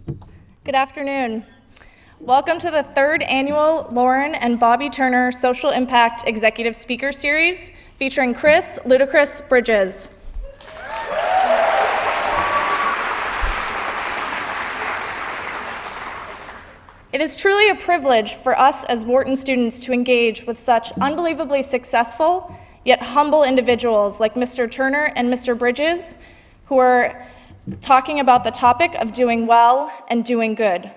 Good afternoon. Welcome to the third annual Lauren and Bobby Turner Social Impact Executive Speaker Series featuring Chris Ludacris Bridges. It is truly a privilege for us as Wharton students to engage with such unbelievably successful yet humble individuals like Mr. Turner and Mr. Bridges, who are talking about the topic of doing well and doing good.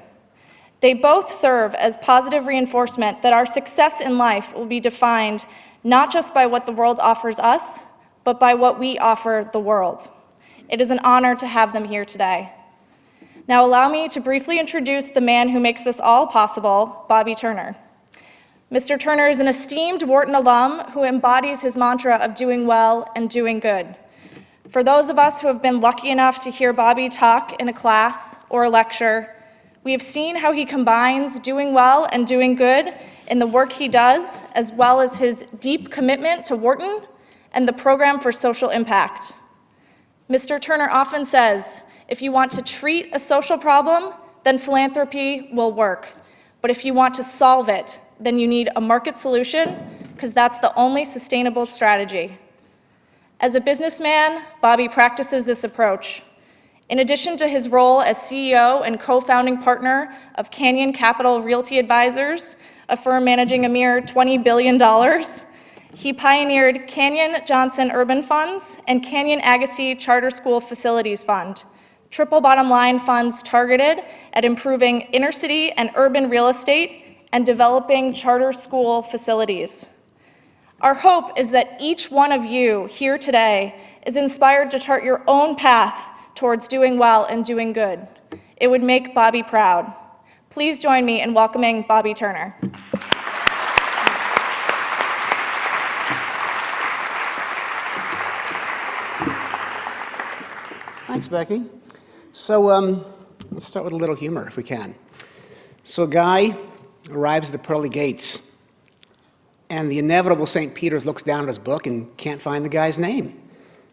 They both serve as positive reinforcement that our success in life will be defined not just by what the world offers us, but by what we offer the world. It is an honor to have them here today. Now allow me to briefly introduce the man who makes this all possible, Bobby Turner. Mr. Turner is an esteemed Wharton alum who embodies his mantra of doing well and doing good. For those of us who have been lucky enough to hear Bobby talk in a class or a lecture, we have seen how he combines doing well and doing good in the work he does, as well as his deep commitment to Wharton and the program for social impact. Mr. Turner often says, if you want to treat a social problem, then philanthropy will work. But if you want to solve it, then you need a market solution, because that's the only sustainable strategy. As a businessman, Bobby practices this approach. In addition to his role as CEO and co-founding partner of Canyon Capital Realty Advisors, a firm managing a mere $20 billion, he pioneered Canyon Johnson Urban Funds and Canyon Agassiz Charter School Facilities Fund, triple bottom line funds targeted at improving inner city and urban real estate and developing charter school facilities. Our hope is that each one of you here today is inspired to chart your own path towards doing well and doing good. It would make Bobby proud. Please join me in welcoming Bobby Turner. Thanks, Becky. So let's start with a little humor, if we can. So a guy arrives at the pearly gates, and the inevitable St. Peter's looks down at his book and can't find the guy's name.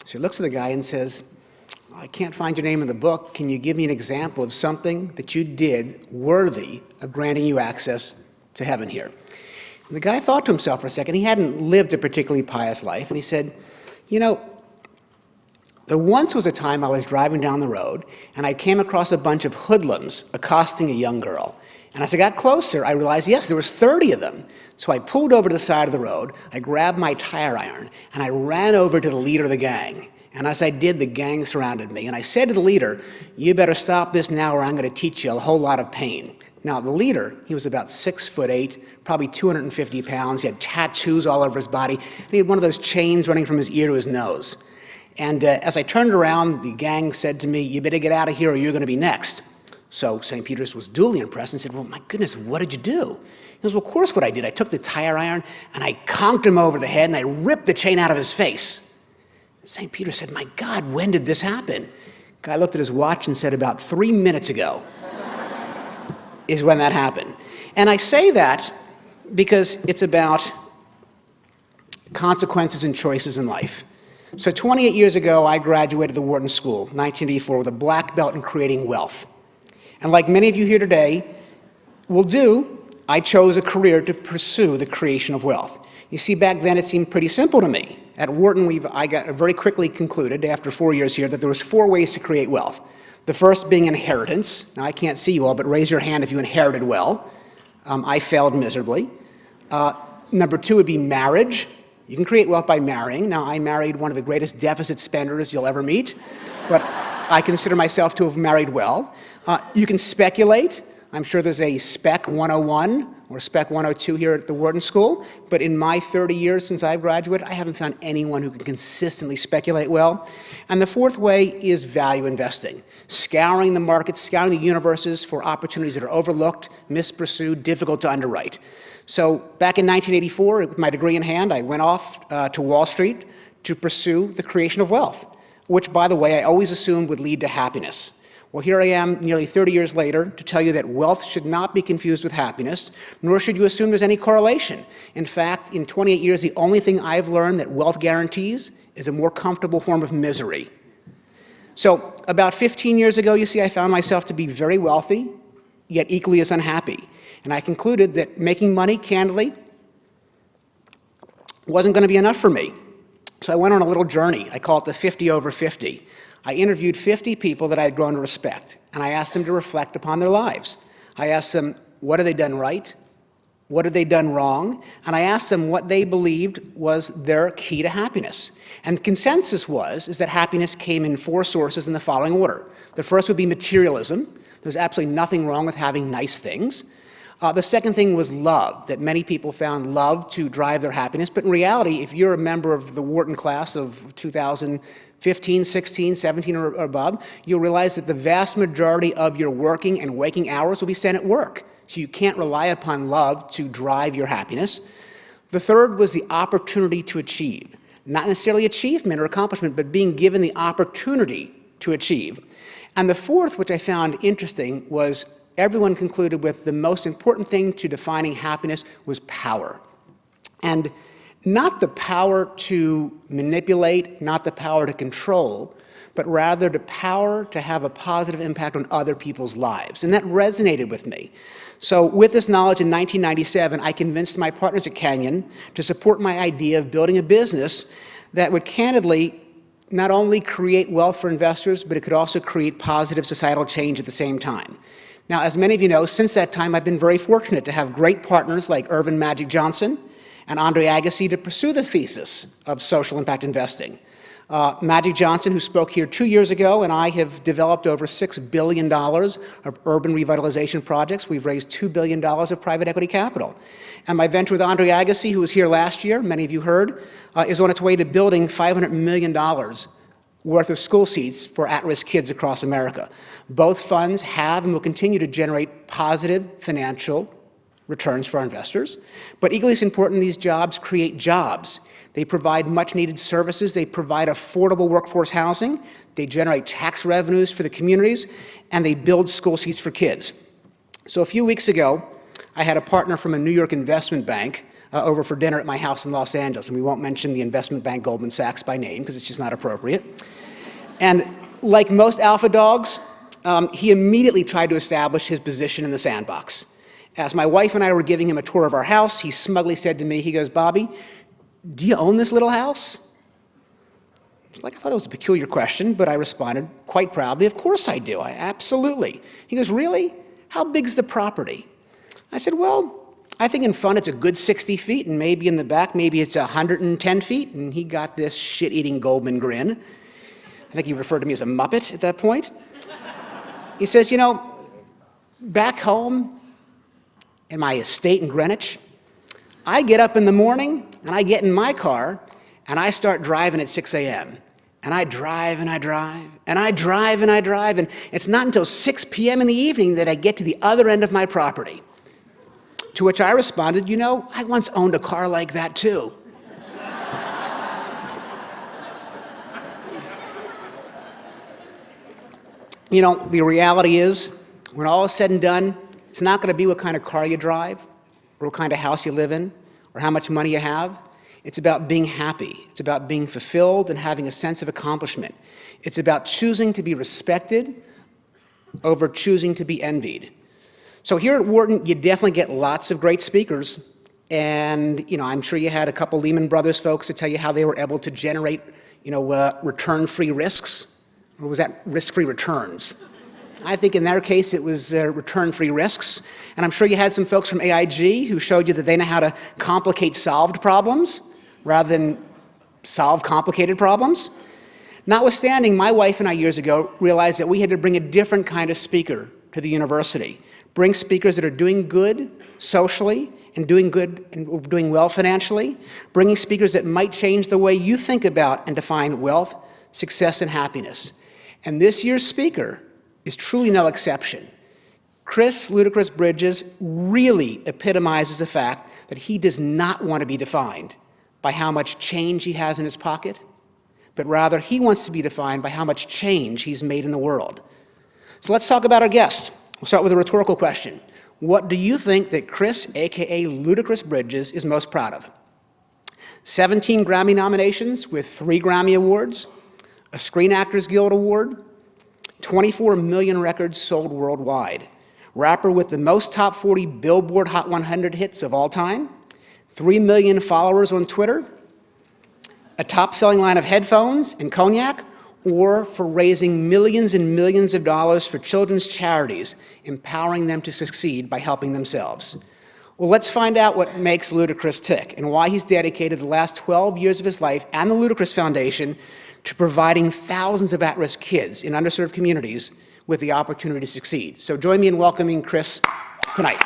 So he looks at the guy and says, I can't find your name in the book. Can you give me an example of something that you did worthy of granting you access to heaven here? And the guy thought to himself for a second. He hadn't lived a particularly pious life, and he said, you know, there once was a time I was driving down the road, and I came across a bunch of hoodlums accosting a young girl. And as I got closer, I realized, yes, there was 30 of them. So I pulled over to the side of the road, I grabbed my tire iron, and I ran over to the leader of the gang. And as I did, the gang surrounded me. And I said to the leader, you better stop this now or I'm going to teach you a whole lot of pain. Now, the leader, he was about 6'8", probably 250 pounds. He had tattoos all over his body. And he had one of those chains running from his ear to his nose. And as I turned around, the gang said to me, you better get out of here or you're going to be next. So St. Peter's was duly impressed and said, well, my goodness, what did you do? He goes, well, of course what I did. I took the tire iron and I conked him over the head and I ripped the chain out of his face. St. Peter said, my God, when did this happen? Guy looked at his watch and said, about 3 minutes ago is when that happened. And I say that because it's about consequences and choices in life. So 28 years ago, I graduated the Wharton School, 1984, with a black belt in creating wealth. And like many of you here today will do, I chose a career to pursue the creation of wealth. You see, back then it seemed pretty simple to me. At Wharton, I got very quickly concluded, after 4 years here, that there was 4 ways to create wealth. The first being inheritance. Now, I can't see you all, but raise your hand if you inherited well. I failed miserably. Number 2 would be marriage. You can create wealth by marrying. Now, I married one of the greatest deficit spenders you'll ever meet, but I consider myself to have married well. You can speculate. I'm sure there's a Spec 101 or Spec 102 here at the Wharton School, but in my 30 years since I've graduated, I haven't found anyone who can consistently speculate well. And the 4th way is value investing, scouring the markets, scouring the universes for opportunities that are overlooked, mispursued, difficult to underwrite. So back in 1984, with my degree in hand, I went off to Wall Street to pursue the creation of wealth, which, by the way, I always assumed would lead to happiness. Well, here I am nearly 30 years later to tell you that wealth should not be confused with happiness, nor should you assume there's any correlation. In fact, in 28 years, the only thing I've learned that wealth guarantees is a more comfortable form of misery. So about 15 years ago, you see, I found myself to be very wealthy, yet equally as unhappy. And I concluded that making money, candidly, wasn't going to be enough for me. So I went on a little journey. I call it the 50 over 50. I interviewed 50 people that I had grown to respect, and I asked them to reflect upon their lives. I asked them, what had they done right? What had they done wrong? And I asked them what they believed was their key to happiness. And the consensus is that happiness came in 4 sources in the following order. The first would be materialism. There's absolutely nothing wrong with having nice things. The second thing was love, that many people found love to drive their happiness. But in reality, if you're a member of the Wharton class of 2015, 16, 17, or above, you'll realize that the vast majority of your working and waking hours will be spent at work. So you can't rely upon love to drive your happiness. The third was the opportunity to achieve. Not necessarily achievement or accomplishment, but being given the opportunity to achieve. And the fourth, which I found interesting, was everyone concluded with the most important thing to defining happiness was power. And not the power to manipulate, not the power to control, but rather the power to have a positive impact on other people's lives. And that resonated with me. So with this knowledge in 1997, I convinced my partners at Canyon to support my idea of building a business that would candidly not only create wealth for investors, but it could also create positive societal change at the same time. Now, as many of you know, since that time, I've been very fortunate to have great partners like Irvin Magic Johnson and Andre Agassi to pursue the thesis of social impact investing. Magic Johnson, who spoke here 2 years ago, and I have developed over $6 billion of urban revitalization projects. We've raised $2 billion of private equity capital. And my venture with Andre Agassi, who was here last year, many of you heard, is on its way to building $500 million worth of school seats for at-risk kids across America. Both funds have and will continue to generate positive financial returns for our investors. But equally as important, these jobs create jobs. They provide much-needed services. They provide affordable workforce housing. They generate tax revenues for the communities, and they build school seats for kids. So a few weeks ago, I had a partner from a New York investment bank over for dinner at my house in Los Angeles, and we won't mention the investment bank Goldman Sachs by name because it's just not appropriate. And like most alpha dogs, he immediately tried to establish his position in the sandbox. As my wife and I were giving him a tour of our house, he smugly said to me, he goes, "Bobby, do you own this little house?" I thought it was a peculiar question, but I responded quite proudly, "Of course I do, absolutely." He goes, "Really? How big's the property?" I said, "Well, I think in front it's a good 60 feet, and maybe in the back, maybe it's 110 feet. And he got this shit-eating Goldman grin. I think he referred to me as a Muppet at that point. He says, "You know, back home in my estate in Greenwich, I get up in the morning, and I get in my car, and I start driving at 6 a.m. And I drive, and I drive, and I drive, and I drive, and it's not until 6 p.m. in the evening that I get to the other end of my property." To which I responded, "You know, I once owned a car like that too." You know, the reality is, when all is said and done, it's not going to be what kind of car you drive, or what kind of house you live in, or how much money you have. It's about being happy. It's about being fulfilled and having a sense of accomplishment. It's about choosing to be respected over choosing to be envied. So here at Wharton, you definitely get lots of great speakers. And, you know, I'm sure you had a couple Lehman Brothers folks to tell you how they were able to generate, return-free risks. Or was that risk-free returns? I think in their case, it was return-free risks. And I'm sure you had some folks from AIG who showed you that they know how to complicate solved problems rather than solve complicated problems. Notwithstanding, my wife and I years ago realized that we had to bring a different kind of speaker to the university. Bring speakers that are doing good socially and doing good and doing well financially. Bringing speakers that might change the way you think about and define wealth, success, and happiness. And this year's speaker is truly no exception. Chris Ludacris Bridges really epitomizes the fact that he does not want to be defined by how much change he has in his pocket, but rather he wants to be defined by how much change he's made in the world. So let's talk about our guest. We'll start with a rhetorical question. What do you think that Chris, aka Ludacris Bridges, is most proud of? 17 Grammy nominations with 3 Grammy Awards, a Screen Actors Guild Award, 24 million records sold worldwide, rapper with the most top 40 Billboard Hot 100 hits of all time, 3 million followers on Twitter, a top-selling line of headphones and cognac, or for raising millions and millions of dollars for children's charities, empowering them to succeed by helping themselves. Well, let's find out what makes Ludacris tick and why he's dedicated the last 12 years of his life and the Ludacris Foundation to providing thousands of at-risk kids in underserved communities with the opportunity to succeed. So join me in welcoming Chris tonight.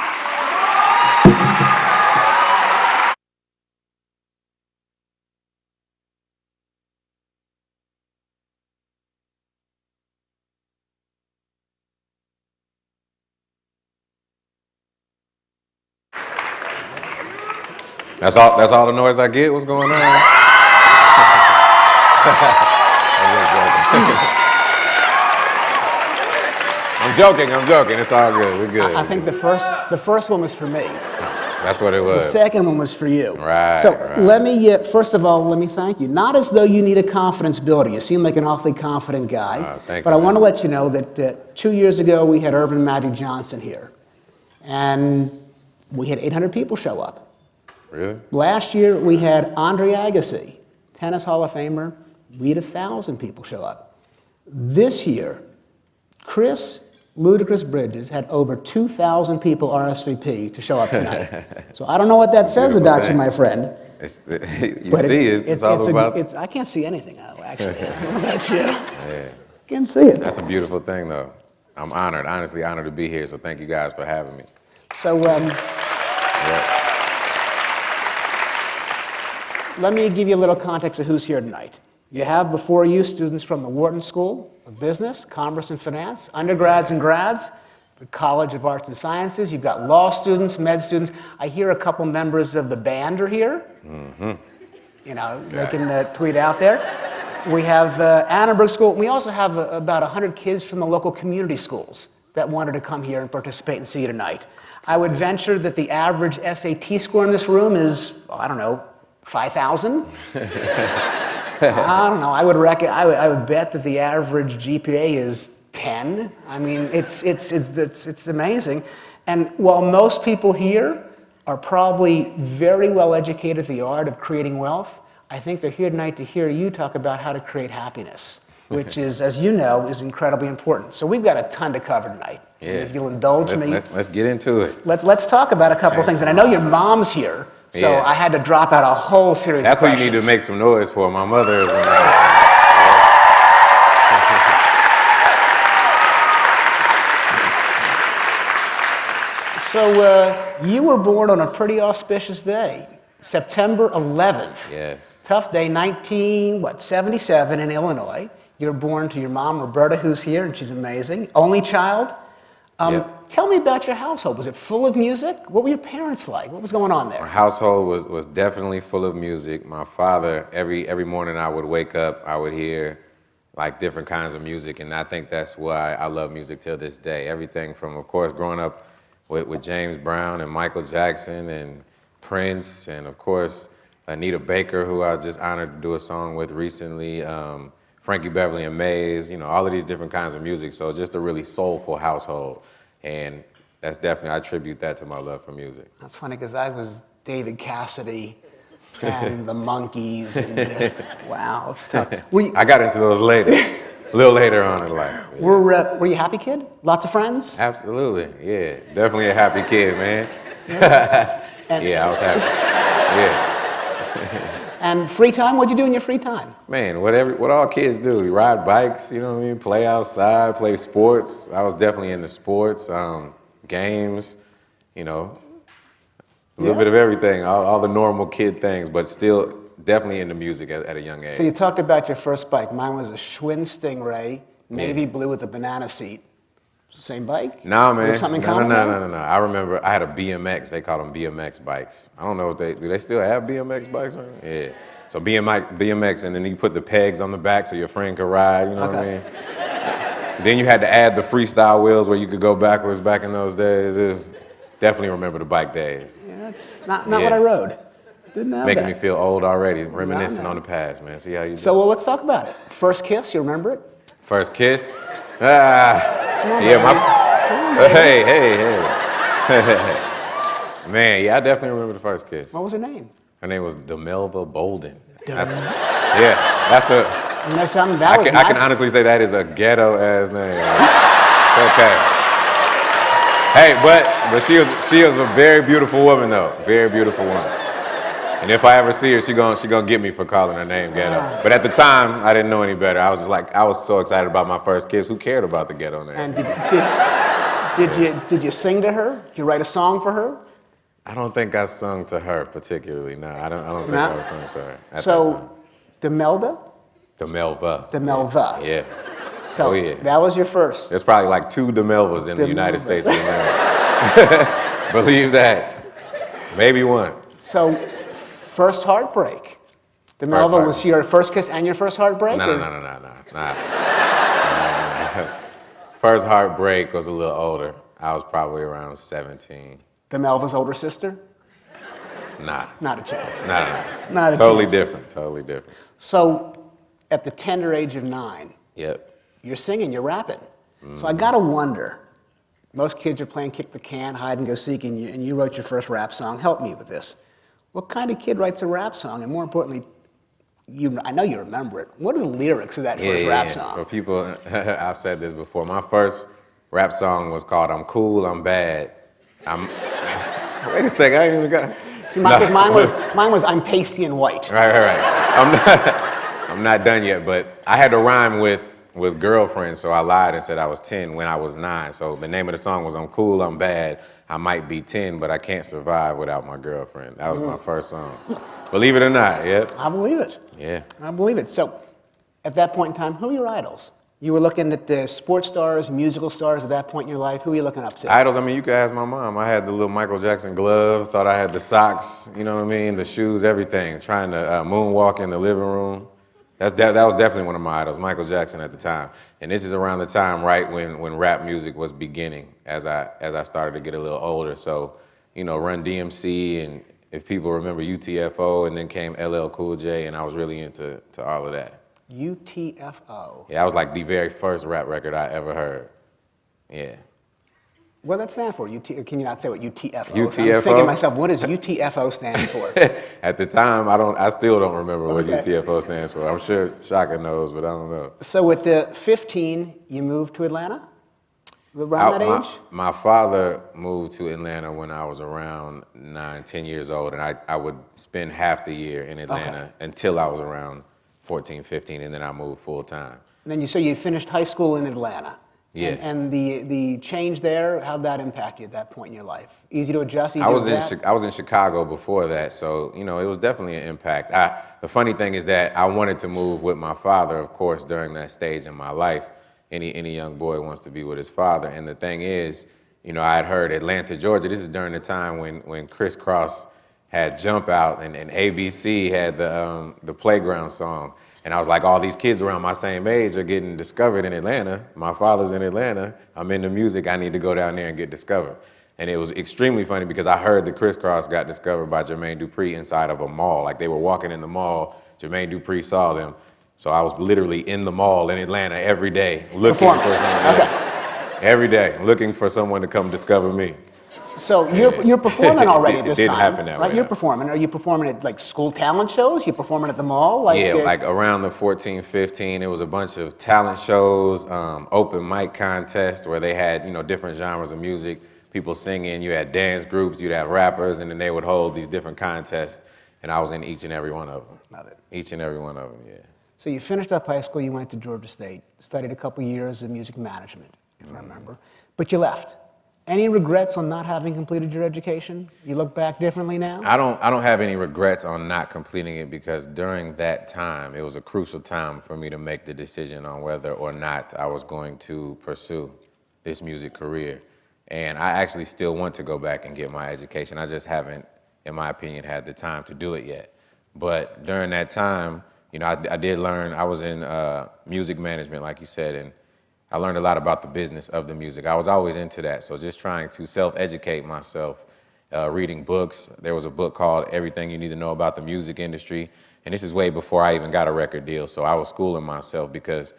That's all the noise I get? What's going on? I'm joking. It's all good. We're good. I think the first one was for me. That's what it was. The second one was for you. Right. So right. let me, first of all, let me thank you. Not as though you need a confidence builder. You seem like an awfully confident guy. Thank but you, I want to man. let you know that 2 years ago we had Irvin Magic Johnson here. And we had 800 people show up. Really? Last year we had Andre Agassi, tennis Hall of Famer. We had 1,000 people show up. This year, Chris Ludacris Bridges had over 2,000 people RSVP to show up tonight. So I don't know what that says Beautiful about thing. you, my friend. It's all about. I can't see anything, actually. I don't know about you. Yeah. Can't see it. That's a beautiful thing, though. I'm honored, honestly honored to be here. So thank you guys for having me. So Yeah. let me give you a little context of who's here tonight. You have before you students from the Wharton School of Business, Commerce, and Finance, undergrads and grads, the College of Arts and Sciences. You've got law students, med students. I hear a couple members of the band are here. Mm-hmm. You know, they can tweet out there. We have Annenberg School. We also have about 100 kids from the local community schools that wanted to come here and participate and see you tonight. I would venture that the average SAT score in this room is, I don't know, 5,000? I don't know. I would bet that the average GPA is 10. I mean, it's amazing. And while most people here are probably very well educated at the art of creating wealth, I think they're here tonight to hear you talk about how to create happiness, which is, as you know, is incredibly important. So we've got a ton to cover tonight. Yeah. And if you'll indulge me, Let's get into it. let's talk about a couple of things. And I know your mom's here. So Yeah. I had to drop out a whole series That's of what questions. you need to make some noise for. My mother is. So you were born on a pretty auspicious day, September 11th. Yes. Tough day, 77 in Illinois. You were born to your mom, Roberta, who's here, and she's amazing. Only child. Yep. Tell me about your household. Was it full of music? What were your parents like? What was going on there? Our household was definitely full of music. My father, every morning I would wake up, I would hear like different kinds of music, and I think that's why I love music till this day. Everything from, of course, growing up with James Brown and Michael Jackson and Prince, and of course Anita Baker, who I was just honored to do a song with recently, Frankie Beverly and Mays, you know, all of these different kinds of music. So just a really soulful household. And that's definitely, I attribute that to my love for music. That's funny because I was David Cassidy and the Monkees. And, wow, it's tough. I got into those later, a little later on in life. Yeah. Were you a happy kid? Lots of friends? Absolutely, yeah. Definitely a happy kid, man. Yeah, I was happy. Yeah. And free time? What'd you do in your free time? Man, what all kids do. You ride bikes, you know what I mean? Play outside, play sports. I was definitely into sports, games, you know, a little bit of everything, all the normal kid things, but still definitely into music at a young age. So you talked about your first bike. Mine was a Schwinn Stingray, navy blue with a banana seat. Same bike? Nah, man. Something No. common? I remember I had a BMX. They called them BMX bikes. I don't know if do they still have BMX bikes? Yeah. So BMX, and then you put the pegs on the back so your friend could ride, you know what I mean? Then you had to add the freestyle wheels where you could go backwards back in those days. Definitely remember the bike days. Yeah, that's not what I rode. Didn't know Making that. me feel old already, reminiscing on the past, man. See how you do? So, well, let's talk about it. First kiss, you remember it? First kiss? Ah, Come on, yeah, baby. my, Come on, baby. hey. Man, yeah, I definitely remember the first kiss. What was her name? Her name was Demelva Bolden. Dem- Yeah, that's a, You know something? That was I can honestly say that is a ghetto-ass name. It's okay. Hey, but she was a very beautiful woman, though. Very beautiful woman. And if I ever see her, she gonna get me for calling her name ghetto. But at the time, I didn't know any better. I was just like, I was so excited about my first kiss. Who cared about the ghetto name? And did you sing to her? Did you write a song for her? I don't think I sung to her particularly. No, I don't think No? I was sung to her. At that So, Demelda? time. Demelva. Demelva. Yeah. So, Oh, yeah. that was your first. There's probably like 2 Demelvas in the United Demelvas. States of America. Believe that. Maybe 1. So, first heartbreak. Demelva, heartbreak. was she your first kiss and your first heartbreak? No. or- Nah. First heartbreak was a little older. I was probably around 17. Demelva's older sister? Nah. Not a chance. Nah. Not a Totally chance. different. Totally different. So, at the tender age of 9, Yep. you're singing, you're rapping. So I gotta wonder, most kids are playing kick the can, hide and go seek, and you wrote your first rap song. Help me with this. What kind of kid writes a rap song? And more importantly, I know you remember it. What are the lyrics of that first rap song? For people, I've said this before. My first rap song was called "I'm Cool, I'm Bad." Wait a second, I ain't even got. See, mine was I'm pasty and white. Right. I'm not done yet, but I had to rhyme with girlfriend, so I lied and said I was 10 when I was 9. So the name of the song was "I'm Cool, I'm Bad." I might be 10, but I can't survive without my girlfriend. That was my first song. Believe it or not, yeah. I believe it. Yeah. I believe it. So, at that point in time, who were your idols? You were looking at the sports stars, musical stars at that point in your life. Who were you looking up to? Idols, I mean, you could ask my mom. I had the little Michael Jackson glove, thought I had the socks, you know what I mean, the shoes, everything. Trying to moonwalk in the living room. That was definitely one of my idols, Michael Jackson at the time. And this is around the time, right, when rap music was beginning as I started to get a little older. So, you know, Run DMC, and if people remember UTFO, and then came LL Cool J, and I was really into all of that. UTFO. Yeah, that was like the very first rap record I ever heard. Yeah. What does that stand for? Can you not say what UTFO? UTFO? I'm thinking to myself, what does UTFO stand for? At the time, I still don't remember what Okay. UTFO stands for. I'm sure Shaka knows, but I don't know. So at the 15, you moved to Atlanta? Around that age? My father moved to Atlanta when I was around 9, 10 years old, and I would spend half the year in Atlanta until I was around 14, 15, and then I moved full time. And then you finished high school in Atlanta. Yeah. And the change there, how'd that impact you at that point in your life? Easy to adjust, easy I was to in adapt? I was in Chicago before that, so you know it was definitely an impact. The funny thing is that I wanted to move with my father, of course, during that stage in my life. Any young boy wants to be with his father, and the thing is, you know, I had heard Atlanta, Georgia. This is during the time when Criss Cross had Jump Out, and ABC had the Playground song. And I was like, all these kids around my same age are getting discovered in Atlanta. My father's in Atlanta. I'm into music. I need to go down there and get discovered. And it was extremely funny because I heard that Criss Cross got discovered by Jermaine Dupri inside of a mall. Like they were walking in the mall. Jermaine Dupri saw them. So I was literally in the mall in Atlanta every day looking for someone. Okay. Every day looking for someone to come discover me. So you're performing already at this It didn't time. happen that right? way, You're no. performing. Are you performing at like school talent shows? You performing at the mall? Like around the 14, 15, it was a bunch of talent shows, open mic contests where they had, you know, different genres of music, people singing. You had dance groups, you'd have rappers, and then they would hold these different contests, and I was in each and every one of them. Love it. Each and every one of them, yeah. So you finished up high school, you went to Georgia State, studied a couple years of music management, if I remember, but you left. Any regrets on not having completed your education? You look back differently now? I don't have any regrets on not completing it because during that time, it was a crucial time for me to make the decision on whether or not I was going to pursue this music career. And I actually still want to go back and get my education. I just haven't, in my opinion, had the time to do it yet. But during that time, you know, I did learn, I was in music management, like you said, and I learned a lot about the business of the music. I was always into that, so just trying to self-educate myself reading books. There was a book called Everything You Need to Know About the Music Industry. And this is way before I even got a record deal. So I was schooling myself because,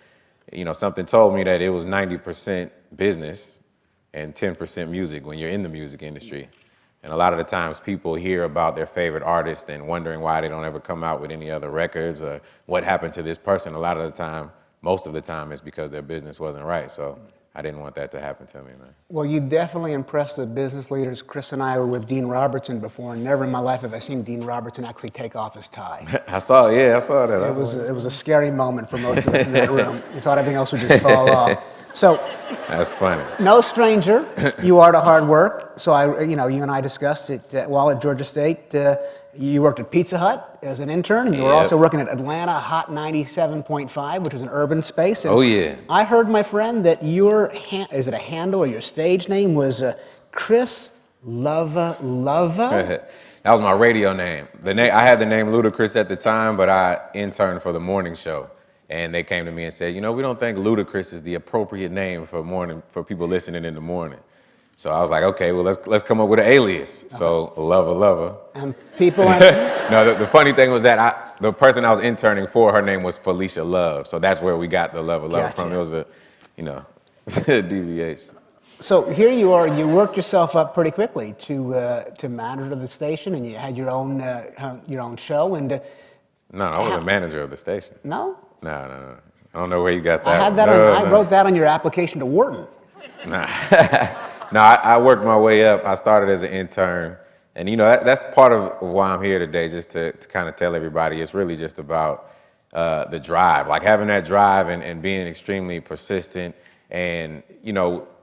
something told me that it was 90% business and 10% music when you're in the music industry. And a lot of the times people hear about their favorite artist and wondering why they don't ever come out with any other records or what happened to this person. A lot of the time, most of the time, it's because their business wasn't right. So I didn't want that to happen to me, man. Well, you definitely impressed the business leaders. Chris and I were with Dean Robertson before, and never in my life have I seen Dean Robertson actually take off his tie. I saw that. It was a scary moment for most of us in that room. You thought everything else would just fall off. So, That's funny. no stranger, you are to hard work. So you and I discussed it while at Georgia State. You worked at Pizza Hut as an intern, and you were Yep. also working at Atlanta Hot 97.5, which is an urban space. And Oh, yeah. I heard, my friend, that your is it a handle or your stage name was Chris Lava. That was my radio name. I had the name Ludacris at the time, but I interned for the morning show. And they came to me and said, we don't think Ludacris is the appropriate name for people listening in the morning. So I was like, okay, well, let's come up with an alias. So Lover. And people... No, the funny thing was that the person I was interning for, her name was Felicia Love. So that's where we got the Lover Gotcha. from. It was a, deviation. So here you are, you worked yourself up pretty quickly to manager of the station, and you had your own show, and... No, I wasn't manager of the station. No? No. I don't know where you got that. I had that. I wrote that on your application to Wharton. Nah. No, I worked my way up. I started as an intern. And, that's part of why I'm here today, just to kind of tell everybody it's really just about the drive. Like having that drive and being extremely persistent and,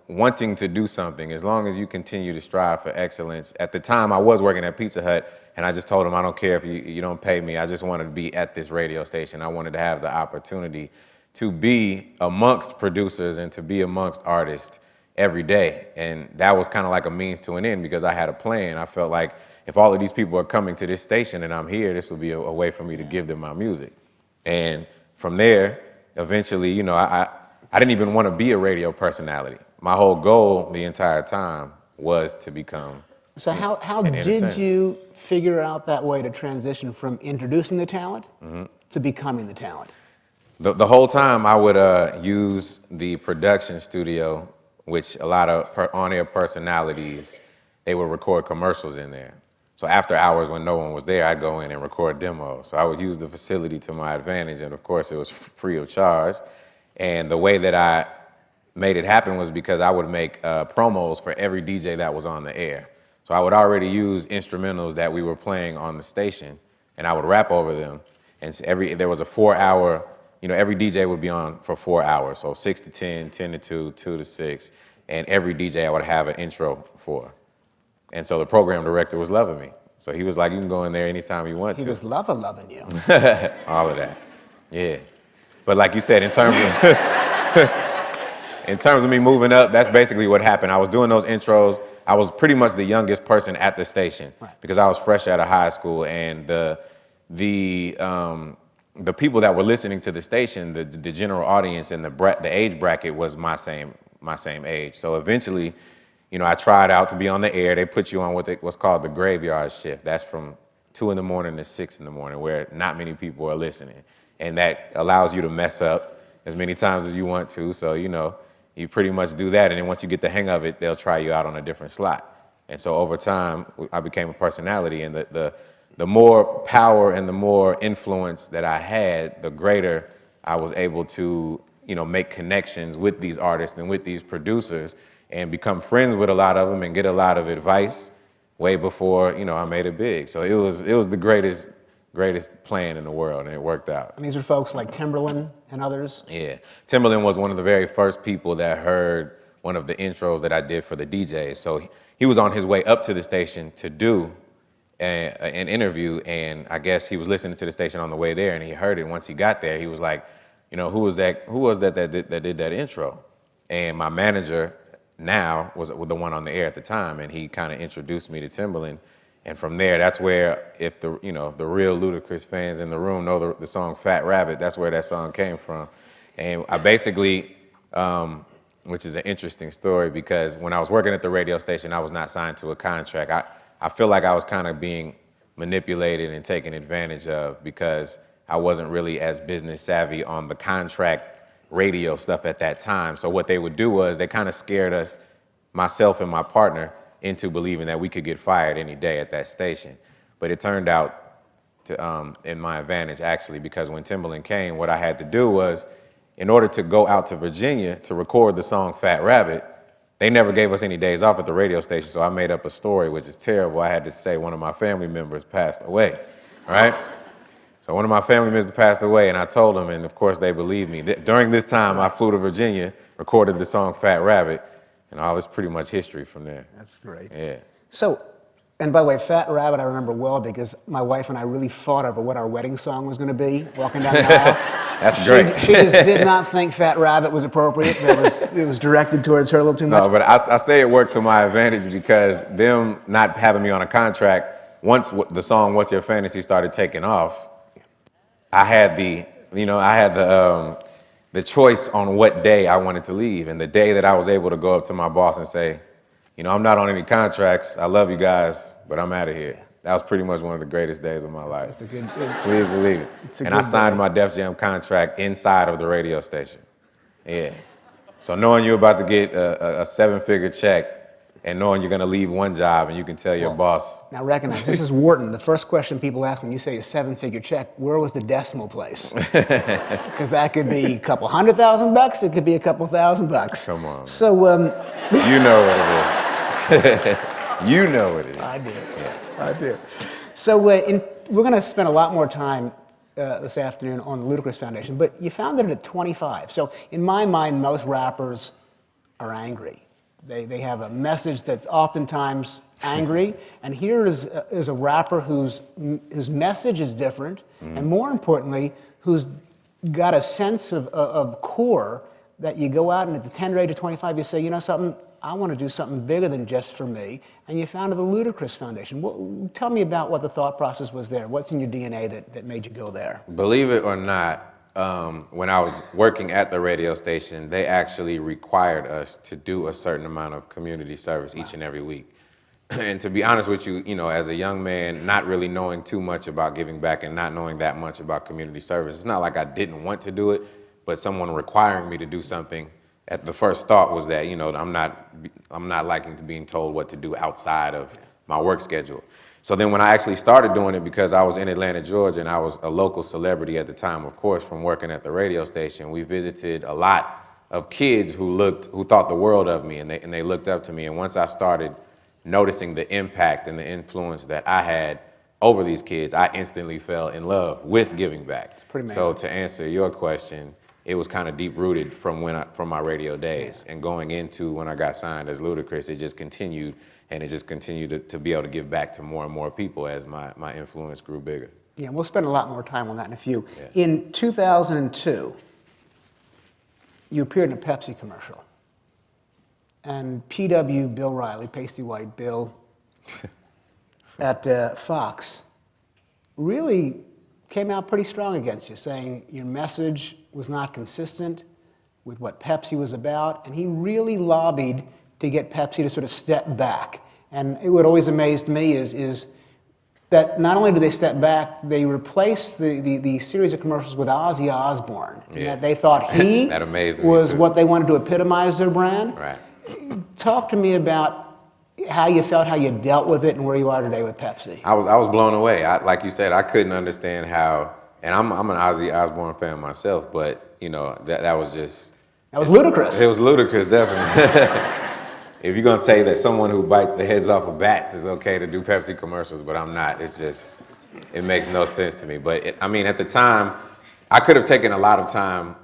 wanting to do something. As long as you continue to strive for excellence. At the time, I was working at Pizza Hut, and I just told them, I don't care if you don't pay me. I just wanted to be at this radio station. I wanted to have the opportunity to be amongst producers and to be amongst artists every day. And that was kind of like a means to an end because I had a plan. I felt like if all of these people are coming to this station and I'm here, this will be a way for me to give them my music. And from there, eventually, I didn't even want to be a radio personality. My whole goal the entire time was to become So how did you figure out that way to transition from introducing the talent to becoming the talent? The whole time I would use the production studio, which a lot of on-air personalities, they would record commercials in there. So after hours when no one was there, I'd go in and record demos. So I would use the facility to my advantage, and of course it was free of charge. And the way that I made it happen was because I would make promos for every DJ that was on the air. So I would already use instrumentals that we were playing on the station, and I would rap over them. And there was a 4-hour, every DJ would be on for 4 hours. So 6 to 10, 10 to 2, 2 to 6. And every DJ I would have an intro for. And so the program director was loving me. So he was like, you can go in there anytime you want to. He was loving you. All of that, yeah. But like you said, in terms of me moving up, that's basically what happened. I was doing those intros. I was pretty much the youngest person at the station because I was fresh out of high school, and the people that were listening to the station, the general audience and the age bracket was my same age. So eventually, I tried out to be on the air. They put you on what's called the graveyard shift. That's from 2 in the morning to 6 in the morning, where not many people are listening, and that allows you to mess up as many times as you want to. So you pretty much do that, and then once you get the hang of it, they'll try you out on a different slot. And so over time, I became a personality, and the more power and the more influence that I had, the greater I was able to, make connections with these artists and with these producers and become friends with a lot of them and get a lot of advice way before, I made it big. So it was the greatest plan in the world, and it worked out. And these are folks like Timberland and others? Yeah. Timberland was one of the very first people that heard one of the intros that I did for the DJs. So he was on his way up to the station to do an interview, and I guess he was listening to the station on the way there, and he heard it. Once he got there, he was like, who was that did that intro? And my manager now was the one on the air at the time, and he kind of introduced me to Timberland. And from there, that's where, if the real Ludacris fans in the room know the song Fat Rabbit, that's where that song came from. And I basically, which is an interesting story, because when I was working at the radio station, I was not signed to a contract. I feel like I was kind of being manipulated and taken advantage of because I wasn't really as business savvy on the contract radio stuff at that time. So what they would do was they kind of scared us, myself and my partner, into believing that we could get fired any day at that station. But it turned out to, in my advantage, actually, because when Timbaland came, what I had to do was, in order to go out to Virginia to record the song Fat Rabbit, they never gave us any days off at the radio station, so I made up a story, which is terrible. I had to say one of my family members passed away, all right? So one of my family members passed away, and I told them, and of course they believed me. During this time, I flew to Virginia, recorded the song Fat Rabbit, and all was pretty much history from there. That's great. Yeah. So, and by the way, Fat Rabbit I remember well because my wife and I really fought over what our wedding song was going to be, walking down the aisle. That's great. She just did not think Fat Rabbit was appropriate. It was directed towards her a little too much. No, but I say it worked to my advantage because them not having me on a contract, once the song What's Your Fantasy started taking off, I had the choice on what day I wanted to leave. And the day that I was able to go up to my boss and say, I'm not on any contracts, I love you guys, but I'm out of here. That was pretty much one of the greatest days of my life. It's a good, Please believe it. And I signed my Def Jam contract inside of the radio station. Yeah. So knowing you're about to get a seven-figure check and knowing you're going to leave one job and you can tell your boss. Now recognize, this is Wharton. The first question people ask when you say a seven-figure check, where was the decimal place? Because that could be a couple $100,000, it could be a couple $1,000. Come on. Man. So, you know what it is. You know what it is. I do. Yeah. I do. So we're going to spend a lot more time this afternoon on the Ludacris Foundation, but you founded it at 25. So in my mind, most rappers are angry. They have a message that's oftentimes angry, and here is a rapper whose message is different, and more importantly, who's got a sense of core that you go out and at the tender age of 25, you say, you know something, I want to do something bigger than just for me, and you founded the Ludacris Foundation. Tell me about what the thought process was there. What's in your DNA that made you go there? Believe it or not, when I was working at the radio station, they actually required us to do a certain amount of community service each and every week. And to be honest with you, as a young man, not really knowing too much about giving back and not knowing that much about community service, it's not like I didn't want to do it, but someone requiring me to do something, at the first thought was that, I'm not liking to being told what to do outside of my work schedule. So then when I actually started doing it, because I was in Atlanta, Georgia, and I was a local celebrity at the time, of course, from working at the radio station, we visited a lot of kids who thought the world of me, and they looked up to me. And once I started noticing the impact and the influence that I had over these kids, I instantly fell in love with giving back. It's pretty amazing. So to answer your question, it was kind of deep-rooted from my radio days. And going into when I got signed as Ludacris, it just continued, and it just continued to be able to give back to more and more people as my influence grew bigger. Yeah, we'll spend a lot more time on that in a few. Yeah. In 2002, you appeared in a Pepsi commercial. And PW Bill Riley, Pasty White Bill, at Fox, really came out pretty strong against you, saying your message was not consistent with what Pepsi was about, and he really lobbied to get Pepsi to sort of step back. And what always amazed me is that not only did they step back, they replaced the series of commercials with Ozzy Osbourne. Yeah. And that they thought he that amazed me was too. what they wanted to epitomize their brand. Right. Talk to me about how you felt, how you dealt with it, and where you are today with Pepsi. I was blown away. Like you said, I couldn't understand how, and I'm an Ozzy Osbourne fan myself, but that was just. That was ludicrous. It was ludicrous, definitely. If you're gonna say that someone who bites the heads off of bats is okay to do Pepsi commercials, but I'm not. It's just, it makes no sense to me. But at the time, I could have taken a lot of time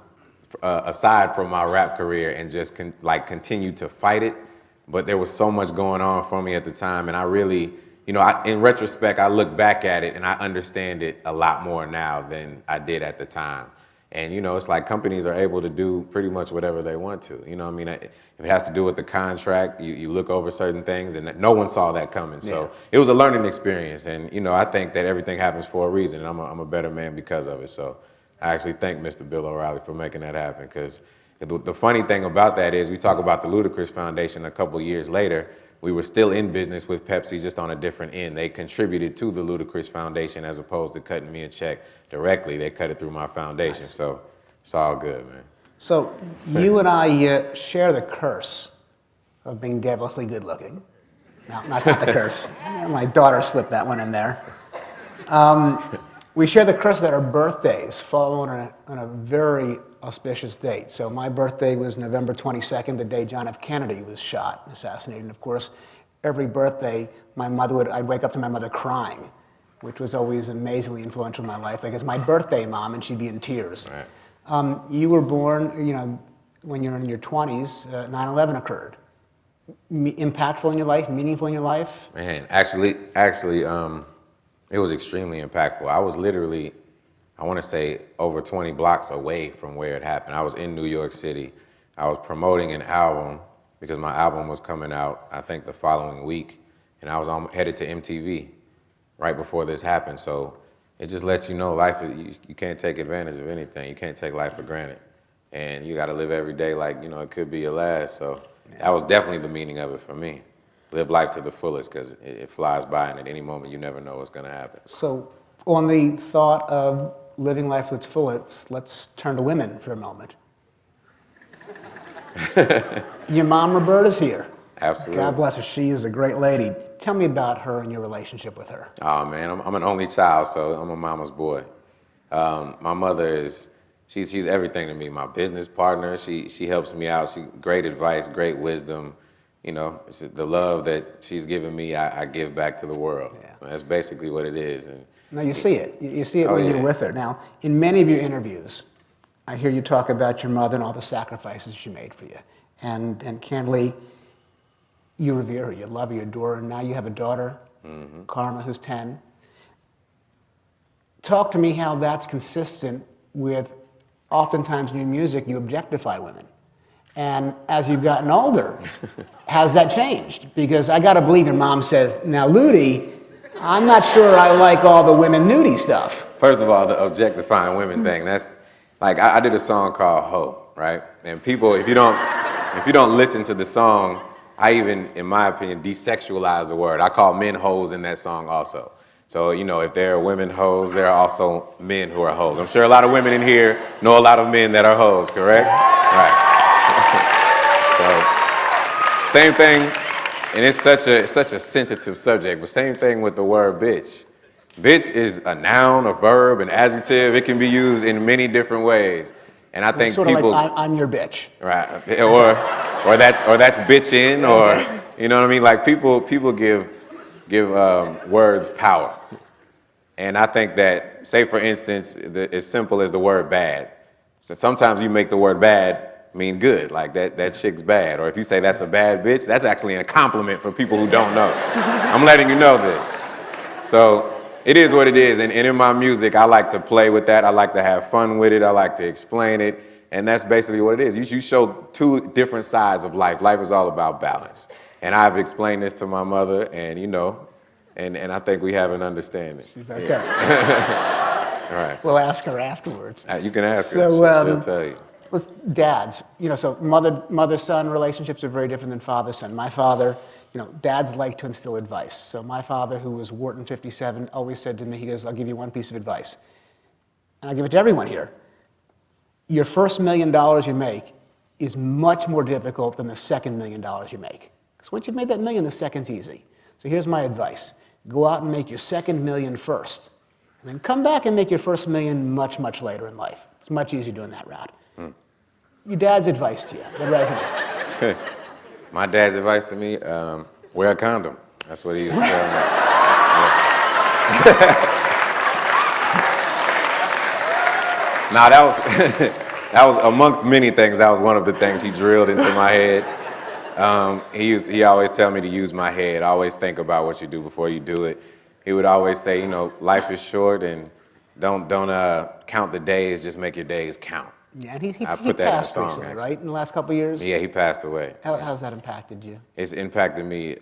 aside from my rap career and just continue to fight it. But there was so much going on for me at the time, and I really, in retrospect, I look back at it and I understand it a lot more now than I did at the time. And, it's like companies are able to do pretty much whatever they want to. If it has to do with the contract, you look over certain things, and no one saw that coming. So Yeah. it was a learning experience. And, I think that everything happens for a reason, and I'm a better man because of it. So I actually thank Mr. Bill O'Reilly for making that happen. Because the funny thing about that is we talk about the Ludacris Foundation a couple years later. we were still in business with Pepsi, just on a different end. They contributed to the Ludacris Foundation as opposed to cutting me a check directly. They cut it through my foundation. Nice. So it's all good, man. So you and I share the curse of being devilishly good looking. No, that's not the curse. My daughter slipped that one in there. We share the curse that our birthdays fall on a very auspicious date. So my birthday was November 22nd, the day John F. Kennedy was shot and assassinated. And of course, every birthday, I'd wake up to my mother crying, which was always amazingly influential in my life. Like, it's my birthday, Mom, and she'd be in tears. Right. You were born, when you're in your 20s, 9/11 occurred. Impactful in your life, meaningful in your life? Man, actually, it was extremely impactful. I was literally, I want to say, over 20 blocks away from where it happened. I was in New York City. I was promoting an album because my album was coming out, I think, the following week, and I was headed to MTV right before this happened. So it just lets you know life is, you can't take advantage of anything. You can't take life for granted. And you got to live every day like, it could be your last. So that was definitely the meaning of it for me. Live life to the fullest, because it flies by, and at any moment you never know what's going to happen. So on the thought of living life to its fullest, let's turn to women for a moment. Your mom, Roberta's here. Absolutely. God bless her. She is a great lady. Tell me about her and your relationship with her. Oh, man, I'm an only child, so I'm a mama's boy. My mother she's everything to me. My business partner, she helps me out. Great advice, great wisdom. It's the love that she's given me, I give back to the world. Yeah. That's basically what it is. And now you see it. You see it when yeah. you're with her. Now, in many of your interviews, I hear you talk about your mother and all the sacrifices she made for you. And candidly, you revere her, you love her, you adore her, and now you have a daughter, Karma, who's 10. Talk to me how that's consistent with, oftentimes in your music, you objectify women. And as you've gotten older, has that changed? Because I gotta believe your mom says, now Ludi, I'm not sure I like all the women nudie stuff. First of all, the objectifying women thing, that's, like, I did a song called Ho, right? And people, if you don't listen to the song, I even, in my opinion, desexualize the word. I call men hoes in that song also. So, if there are women hoes, there are also men who are hoes. I'm sure a lot of women in here know a lot of men that are hoes, correct? Right. So, same thing, and it's such a sensitive subject, but same thing with the word bitch. Bitch is a noun, a verb, an adjective. It can be used in many different ways. And I think sort people, of like, I'm your bitch. right, or that's bitchin', or you know what I mean? Like people give words power. And I think that, say for instance, as simple as the word bad. So sometimes you make the word bad mean good, like that chick's bad. Or if you say that's a bad bitch, that's actually a compliment for people who don't know. I'm letting you know this. So it is what it is, and in my music, I like to play with that. I like to have fun with it. I like to explain it, and that's basically what it is. You show two different sides of life. Life is all about balance, and I've explained this to my mother, and and I think we have an understanding. She's okay. Yeah. All right. We'll ask her afterwards. You can ask So, her. She'll tell you. Dads, so mother-son relationships are very different than father-son. My father, dads like to instill advice. So my father, who was Wharton 57, always said to me, he goes, I'll give you one piece of advice. And I'll give it to everyone here. Your first $1 million you make is much more difficult than the second $1 million you make. Because once you've made that million, the second's easy. So here's my advice. Go out and make your second $1 million first. And then come back and make your first $1 million much, much later in life. It's much easier doing that route. Your dad's advice to you, that resonates. My dad's advice to me, wear a condom. That's what he used to tell me. Now that was amongst many things, that was one of the things he drilled into my head. He always tell me to use my head, always think about what you do before you do it. He would always say, life is short, and don't count the days, just make your days count. Yeah, and he put that in a passed song, recently, actually. right? In the last couple of years? Yeah, he passed away. How's that impacted you? It's impacted me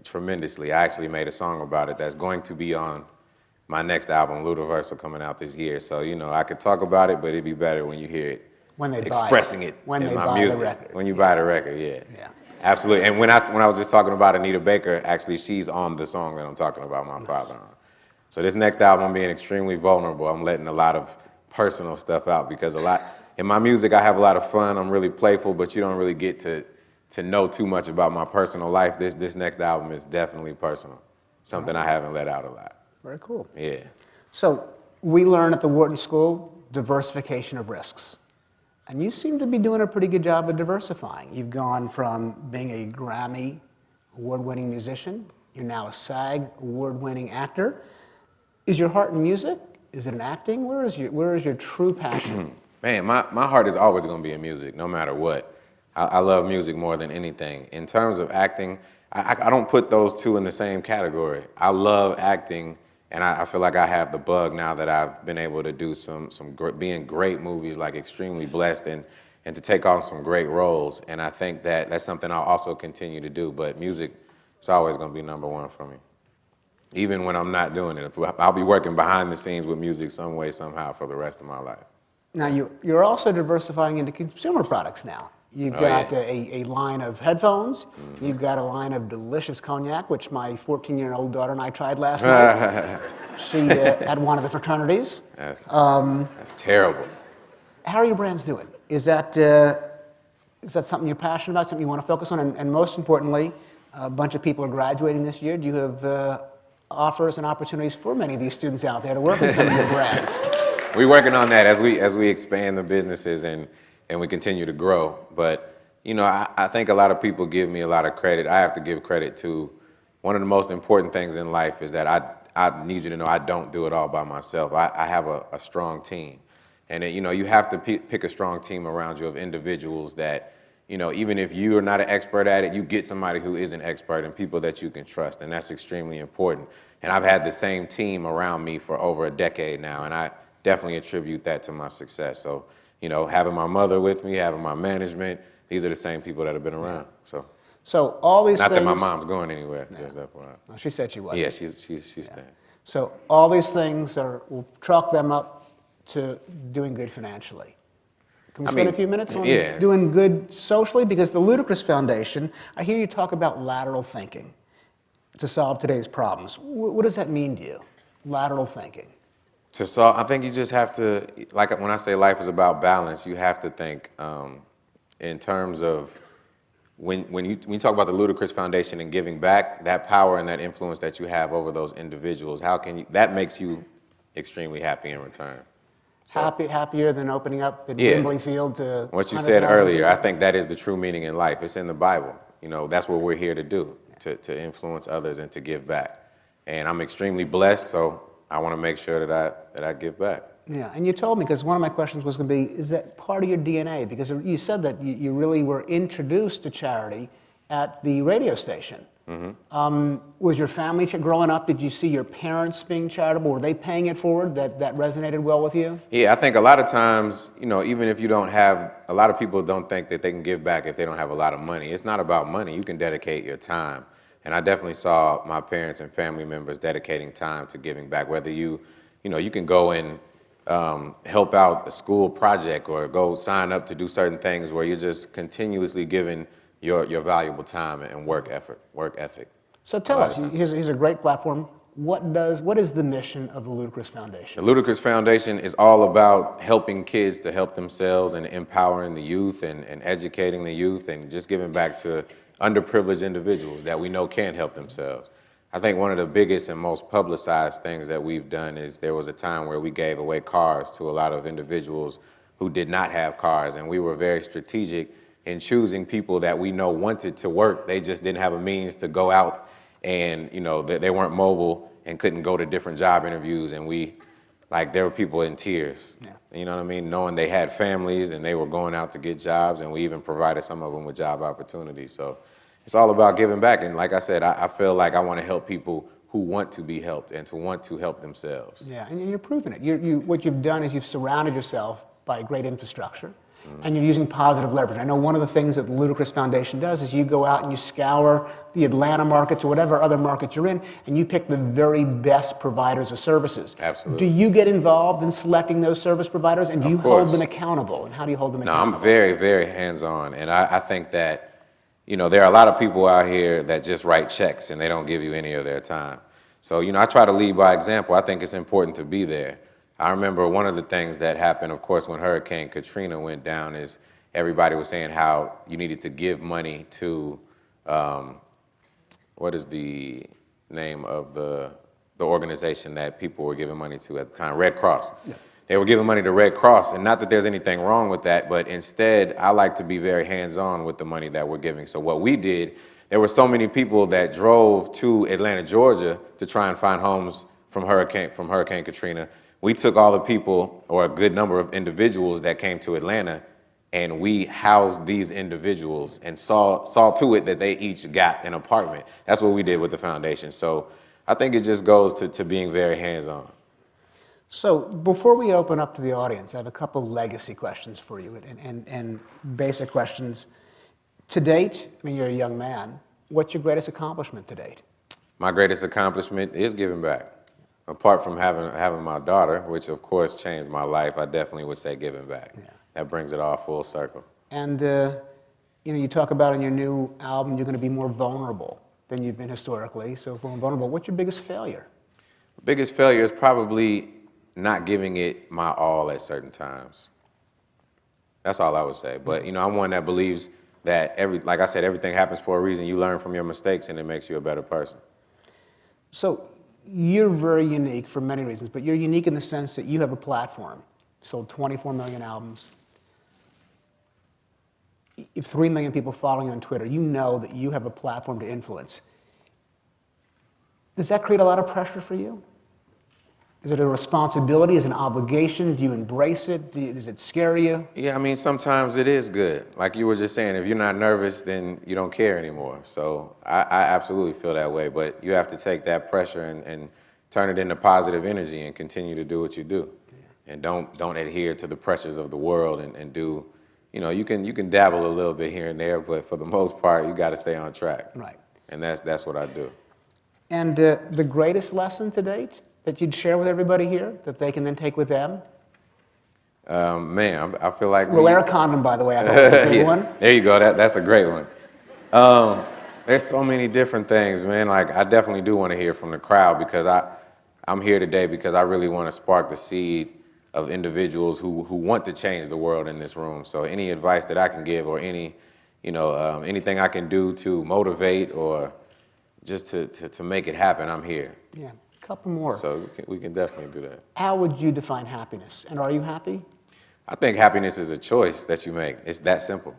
tremendously. I actually made a song about it that's going to be on my next album, Ludacris, coming out this year. So, I could talk about it, but it'd be better when you hear it. When they expressing buy it when in they my buy music. the record. When you buy the record, yeah. Yeah. Absolutely. And when I was just talking about Anita Baker, actually, she's on the song that I'm talking about my father on. So this next album, I'm being extremely vulnerable. I'm letting a lot of personal stuff out because in my music, I have a lot of fun. I'm really playful, but you don't really get to know too much about my personal life. This next album is definitely personal, something I haven't let out a lot. Very cool. Yeah. So we learn at the Wharton School diversification of risks. And you seem to be doing a pretty good job of diversifying. You've gone from being a Grammy award-winning musician, you're now a SAG award-winning actor. Is your heart in music? Is it in acting? Where is your true passion? Man, my heart is always going to be in music, no matter what. I love music more than anything. In terms of acting, I don't put those two in the same category. I love acting, and I feel like I have the bug now that I've been able to do be in great movies, like extremely blessed, and to take on some great roles. And I think that that's something I'll also continue to do. But music, it's always going to be number one for me. Even when I'm not doing it, I'll be working behind the scenes with music some way, somehow for the rest of my life. Now, you're also diversifying into consumer products now. You've got a line of headphones. Mm-hmm. You've got a line of delicious cognac, which my 14-year-old daughter and I tried last night. She had one of the fraternities. That's terrible. How are your brands doing? Is that something you're passionate about, something you want to focus on? And most importantly, a bunch of people are graduating this year. Do you have offers and opportunities for many of these students out there to work with some of your brands? We're working on that as we expand the businesses and we continue to grow. But, you know, I think a lot of people give me a lot of credit. I have to give credit to one of the most important things in life is that I need you to know I don't do it all by myself. I have a strong team. And, you know, you have to pick a strong team around you of individuals that, you know, even if you are not an expert at it, you get somebody who is an expert and people that you can trust. And that's extremely important. And I've had the same team around me for over a decade now. And I definitely attribute that to my success. So, you know, having my mother with me, having my management, these are the same people that have been around. So all these not things. Not that my mom's going anywhere. No. Just FYI. Well, she said she was. Yeah, she's staying. So all these things we'll chalk them up to doing good financially. Can we spend a few minutes on doing good socially? Because the Ludacris Foundation, I hear you talk about lateral thinking to solve today's problems. What does that mean to you, lateral thinking? To solve, I think you just have to, like when I say life is about balance, you have to think in terms of when you talk about the Ludacris Foundation and giving back, that power and that influence that you have over those individuals, that makes you extremely happy in return. So, happier than opening up the Wembley Field to what you said earlier, I think that is the true meaning in life. It's in the Bible. You know, that's what we're here to do, to influence others and to give back. And I'm extremely blessed, so I want to make sure that I give back. Yeah, and you told me, because one of my questions was going to be, is that part of your DNA? Because you said that you really were introduced to charity at the radio station. Mm-hmm. Was your family, growing up, did you see your parents being charitable? Were they paying it forward? That resonated well with you? Yeah, I think a lot of times, you know, even if you don't have, a lot of people don't think that they can give back if they don't have a lot of money. It's not about money. You can dedicate your time. And I definitely saw my parents and family members dedicating time to giving back, whether you can go and help out a school project or go sign up to do certain things where you're just continuously giving your valuable time and work ethic. So tell us, here's a great platform. What is the mission of the Ludacris Foundation? The Ludacris Foundation is all about helping kids to help themselves and empowering the youth and educating the youth and just giving back to underprivileged individuals that we know can't help themselves. I think one of the biggest and most publicized things that we've done is there was a time where we gave away cars to a lot of individuals who did not have cars, and we were very strategic in choosing people that we know wanted to work. They just didn't have a means to go out, and they weren't mobile and couldn't go to different job interviews, and there were people in tears. Yeah. You know what I mean? Knowing they had families and they were going out to get jobs, and we even provided some of them with job opportunities. So it's all about giving back. And like I said, I feel like I want to help people who want to be helped and to want to help themselves. Yeah, and you're proving it. What you've done is you've surrounded yourself by great infrastructure, and you're using positive leverage. I know one of the things that the Ludacris Foundation does is you go out and you scour the Atlanta markets or whatever other market you're in, and you pick the very best providers of services. Absolutely. Do you get involved in selecting those service providers, and do you hold them accountable? And how do you hold them accountable? No, I'm very, very hands-on, and I think that you know, there are a lot of people out here that just write checks and they don't give you any of their time. So, you know, I try to lead by example. I think it's important to be there. I remember one of the things that happened, of course, when Hurricane Katrina went down is everybody was saying how you needed to give money to, what is the name of the organization that people were giving money to at the time? Red Cross. Yeah. They were giving money to Red Cross, and not that there's anything wrong with that, but instead, I like to be very hands-on with the money that we're giving. So what we did, there were so many people that drove to Atlanta, Georgia to try and find homes from Hurricane Katrina. We took all the people, or a good number of individuals that came to Atlanta, and we housed these individuals and saw to it that they each got an apartment. That's what we did with the foundation. So I think it just goes to being very hands-on. So before we open up to the audience, I have a couple legacy questions for you and basic questions. To date, I mean, you're a young man, what's your greatest accomplishment to date? My greatest accomplishment is giving back. Apart from having my daughter, which of course changed my life, I definitely would say giving back. Yeah. That brings it all full circle. And you know, you talk about in your new album, you're going to be more vulnerable than you've been historically. So if we're vulnerable, what's your biggest failure? The biggest failure is probably not giving it my all at certain times. That's all I would say. But you know, I'm one that believes that like I said, everything happens for a reason. You learn from your mistakes and it makes you a better person. So you're very unique for many reasons, but you're unique in the sense that you have a platform. Sold 24 million albums. If 3 million people following you on Twitter, you know that you have a platform to influence. Does that create a lot of pressure for you? Is it a responsibility? Is it an obligation? Do you embrace it? Does it scare you? Yeah, I mean, sometimes it is good. Like you were just saying, if you're not nervous, then you don't care anymore. So I absolutely feel that way. But you have to take that pressure and turn it into positive energy and continue to do what you do. Yeah. And don't adhere to the pressures of the world and do, you know, you can dabble a little bit here and there, but for the most part, you got to stay on track. Right. And that's what I do. And the greatest lesson to date that you'd share with everybody here that they can then take with them? Man, I feel like... Wear a condom, by the way. I thought that was a big one. There you go. That's a great one. There's so many different things, man. Like, I definitely do want to hear from the crowd because I'm here today because I really want to spark the seed of individuals who want to change the world in this room. So any advice that I can give or any, you know, anything I can do to motivate or just to make it happen, I'm here. Yeah. Couple more. So we can definitely do that. How would you define happiness? And are you happy? I think happiness is a choice that you make. It's that simple.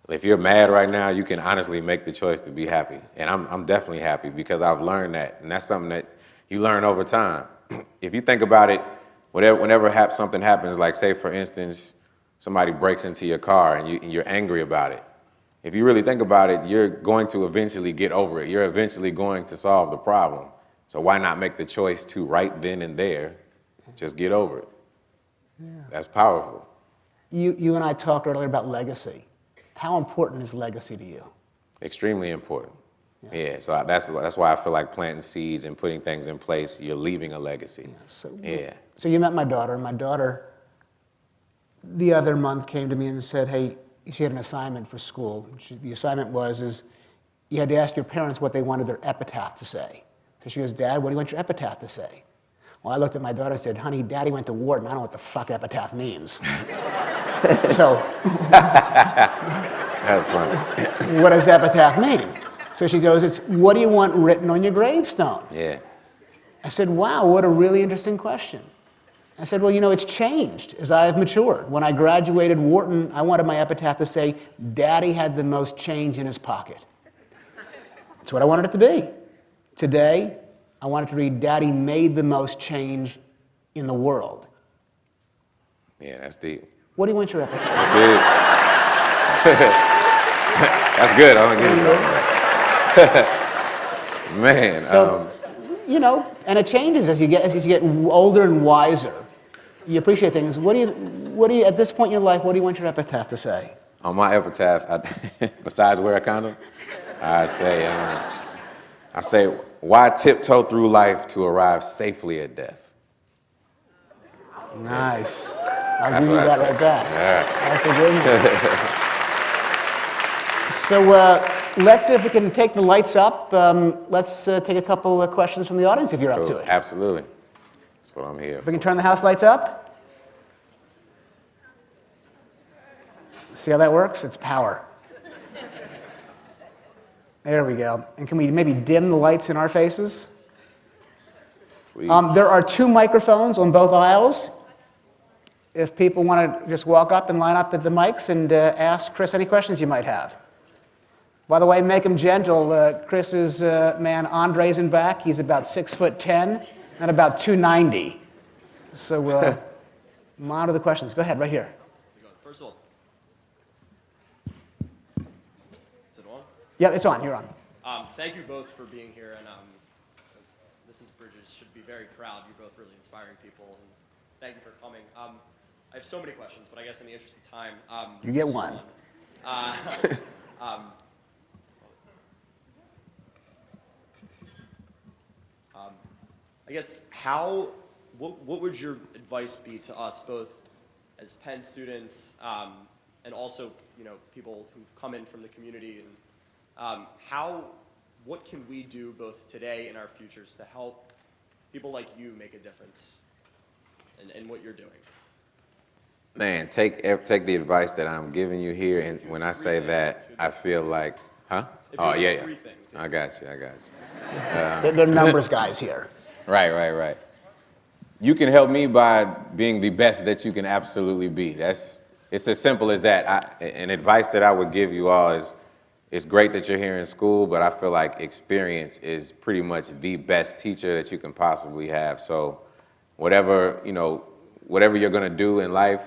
If you're mad right now, you can honestly make the choice to be happy. And I'm definitely happy because I've learned that. And that's something that you learn over time. If you think about it, whenever something happens, like say for instance, somebody breaks into your car and you're angry about it. If you really think about it, you're going to eventually get over it. You're eventually going to solve the problem. So why not make the choice to right then and there, just get over it? Yeah. That's powerful. You and I talked earlier about legacy. How important is legacy to you? Extremely important. Yeah, so that's why I feel like planting seeds and putting things in place, you're leaving a legacy. Yeah, so you met my daughter, and my daughter the other month came to me and said, hey, she had an assignment for school. The assignment was you had to ask your parents what they wanted their epitaph to say. So she goes, Dad, what do you want your epitaph to say? Well, I looked at my daughter and said, honey, Daddy went to Wharton. I don't know what the fuck epitaph means. So, that's funny. What does epitaph mean? So she goes, it's what do you want written on your gravestone? Yeah. I said, wow, what a really interesting question. I said, well, you know, it's changed as I have matured. When I graduated Wharton, I wanted my epitaph to say, Daddy had the most change in his pocket. That's what I wanted it to be. Today, I want it to read, Daddy made the most change in the world. Yeah, that's deep. What do you want your epitaph? That's deep. That's good. I'm going to give you something. Man. So, you know, and it changes as you get older and wiser. You appreciate things. What do you, at this point in your life, what do you want your epitaph to say? On my epitaph, besides wear a condom, I say, why tiptoe through life to arrive safely at death? Nice. I'll give you that right back. Yeah. That's a good one. So let's see if we can take the lights up. Let's take a couple of questions from the audience if you're up to Cool. it. Absolutely. That's what I'm here If we can for. turn the house lights up. See how that works? It's power. There we go. And can we maybe dim the lights in our faces? There are 2 microphones on both aisles. If people want to just walk up and line up at the mics and ask Chris any questions you might have. By the way, make them gentle. Chris's man Andre's in back. He's about 6'10" and about 290. So monitor the questions. Go ahead, right here. How's it going? First of all, is it on? Yeah, it's on. You're on. Thank you both for being here, and Mrs. Bridges should be very proud. You're both really inspiring people, and thank you for coming. I have so many questions, but I guess in the interest of time, You get one. I guess what would your advice be to us, both as Penn students and also people who've come in from the community, and what can we do both today and our futures to help people like you make a difference in what you're doing? Man, take the advice that I'm giving you here, and when I say that, I feel like, huh? Oh, yeah. Three things. I got you. They're numbers guys here. Right. You can help me by being the best that you can absolutely be. It's as simple as that. And advice that I would give you all is, it's great that you're here in school, but I feel like experience is pretty much the best teacher that you can possibly have. So whatever you're gonna do in life,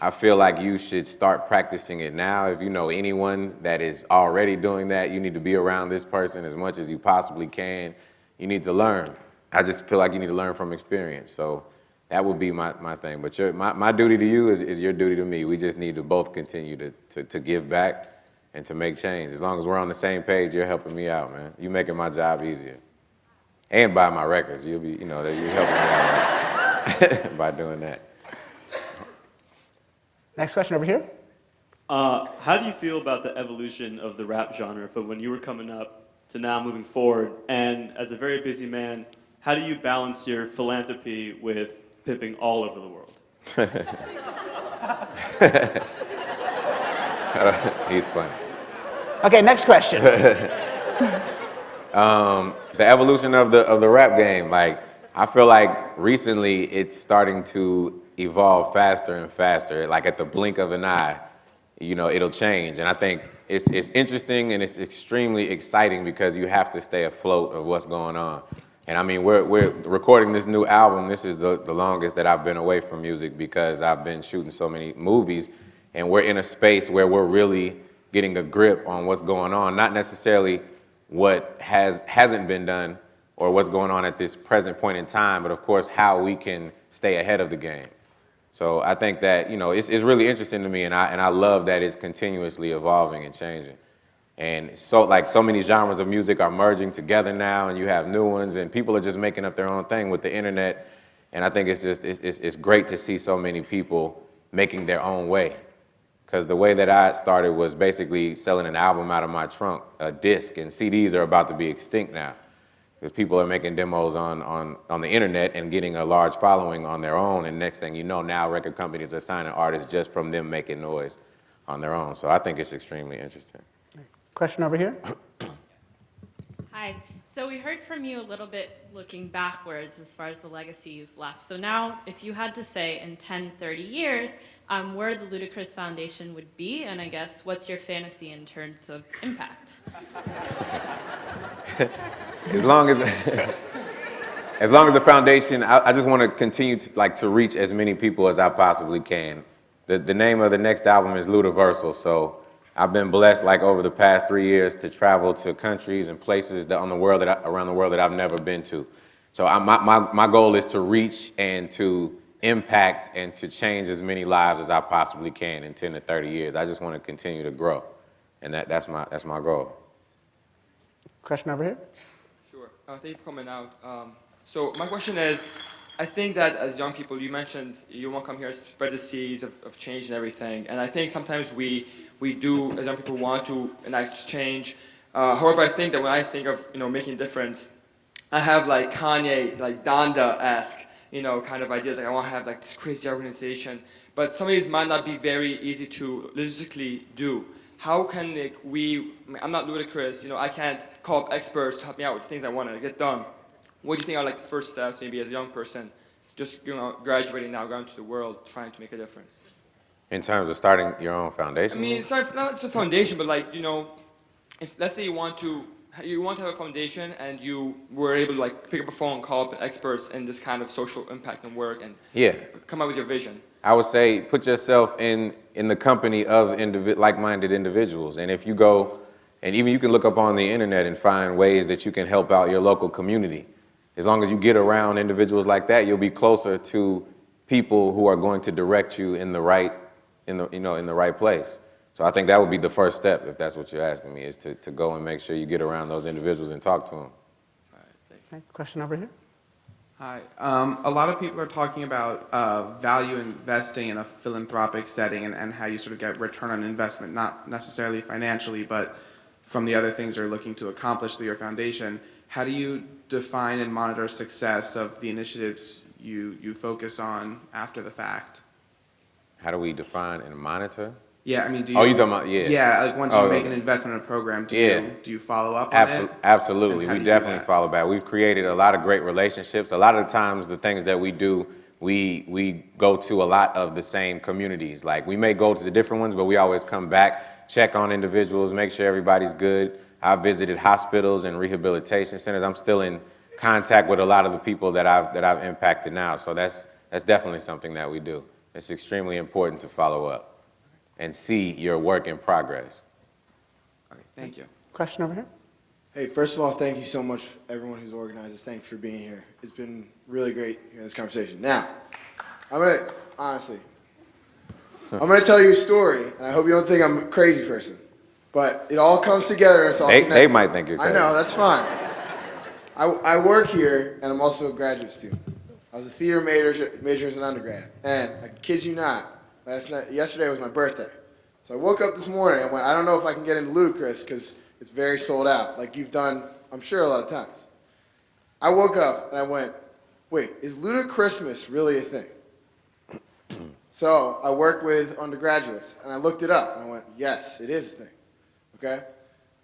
I feel like you should start practicing it now. If you know anyone that is already doing that, you need to be around this person as much as you possibly can. You need to learn. I just feel like you need to learn from experience. So that would be my thing. But my duty to you is your duty to me. We just need to both continue to give back and to make change. As long as we're on the same page, you're helping me out, man. You're making my job easier. And buy my records. You're helping me out by doing that. Next question over here. How do you feel about the evolution of the rap genre from when you were coming up to now moving forward? And as a very busy man, how do you balance your philanthropy with pimping all over the world? He's funny. Okay, next question. The evolution of the rap game, like, I feel like recently it's starting to evolve faster and faster. Like at the blink of an eye, it'll change. And I think it's interesting and it's extremely exciting because you have to stay afloat of what's going on. And I mean, we're recording this new album. This is the longest that I've been away from music because I've been shooting so many movies. And we're in a space where we're really getting a grip on what's going on, not necessarily what hasn't been done or what's going on at this present point in time, but of course how we can stay ahead of the game. So I think that it's really interesting to me, and I love that it's continuously evolving and changing. And so many genres of music are merging together now, and you have new ones, and people are just making up their own thing with the internet. And I think it's great to see so many people making their own way. Because the way that I started was basically selling an album out of my trunk, a disc, and CDs are about to be extinct now. Because people are making demos on the internet and getting a large following on their own, and next thing you know, now record companies are signing artists just from them making noise on their own. So I think it's extremely interesting. Question over here. Hi. So we heard from you a little bit looking backwards as far as the legacy you've left. So now, if you had to say in 10, 30 years, where the Ludacris Foundation would be, and I guess, what's your fantasy in terms of impact? As long as the foundation, I just want to continue to reach as many people as I possibly can. The name of the next album is Ludaversal, so I've been blessed over the past 3 years to travel to countries and places around the world that I've never been to. So my goal is to reach and to impact and to change as many lives as I possibly can in 10 to 30 years. I just want to continue to grow, and that's my goal. Question over here. Sure. Thank you for coming out. So my question is, I think that as young people, you mentioned you want to come here, spread the seeds of change and everything. And I think sometimes we do, as young people, want to enact change. However, I think that when I think of making a difference, I have like Kanye, like Donda-esque, kind of ideas. Like I want to have like this crazy organization, but some of these might not be very easy to logistically do. How can I'm not Ludacris, I can't call up experts to help me out with the things I want to get done. What do you think are like the first steps, maybe as a young person, just graduating now, going to the world, trying to make a difference? In terms of starting your own I foundation? mean, it's not just a foundation, but like if let's say you want to have a foundation and you were able to like pick up a phone and call up experts in this kind of social impact and work and Yeah. come up with your vision. I would say put yourself in the company of like-minded individuals. And if you go, and even you can look up on the internet and find ways that you can help out your local community. As long as you get around individuals like that, you'll be closer to people who are going to direct you in the right place. So I think that would be the first step, if that's what you're asking me, is to go and make sure you get around those individuals and talk to them. All right, thank you. Okay, question over here. Hi. A lot of people are talking about value investing in a philanthropic setting and how you sort of get return on investment, not necessarily financially, but from the other things they're looking to accomplish through your foundation. How do you define and monitor success of the initiatives you focus on after the fact? How do we define and monitor? Yeah, I mean, do you... Oh, you talking about, yeah. Yeah, like once you make an investment in a program, do you follow up on it? Absolutely, And how we do you do definitely that? follow back. We've created a lot of great relationships. A lot of the times, the things that we do, we go to a lot of the same communities. Like, we may go to the different ones, but we always come back, check on individuals, make sure everybody's good. I've visited hospitals and rehabilitation centers. I'm still in contact with a lot of the people that I've impacted now. So that's definitely something that we do. It's extremely important to follow up and see your work in progress. Okay, thank you. Question over here. Hey, first of all, thank you so much, everyone who's organized this. Thanks for being here. It's been really great hearing this conversation. Now, I'm gonna tell you a story, and I hope you don't think I'm a crazy person, but it all comes together and it's all connected. They might think you're crazy. I know, that's fine. I work here, and I'm also a graduate student. I was a theater major as an undergrad, and I kid you not, yesterday was my birthday. So I woke up this morning and went, I don't know if I can get into Ludacris because it's very sold out, like you've done, I'm sure, a lot of times. I woke up and I went, wait, is Ludacrismas really a thing? So I work with undergraduates, and I looked it up, and I went, yes, it is a thing, okay?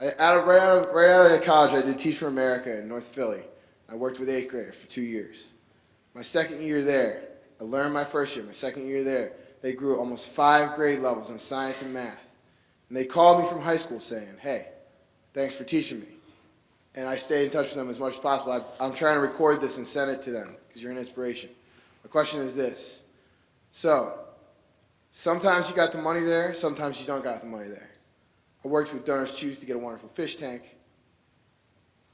Right out of college, I did Teach for America in North Philly. I worked with 8th graders for 2 years. My second year there, I learned my first year. My second year there, they grew almost 5 grade levels in science and math. And they called me from high school saying, hey, thanks for teaching me. And I stayed in touch with them as much as possible. I'm trying to record this and send it to them because you're an inspiration. My question is this. So, sometimes you got the money there, sometimes you don't got the money there. I worked with Donors Choose to get a wonderful fish tank.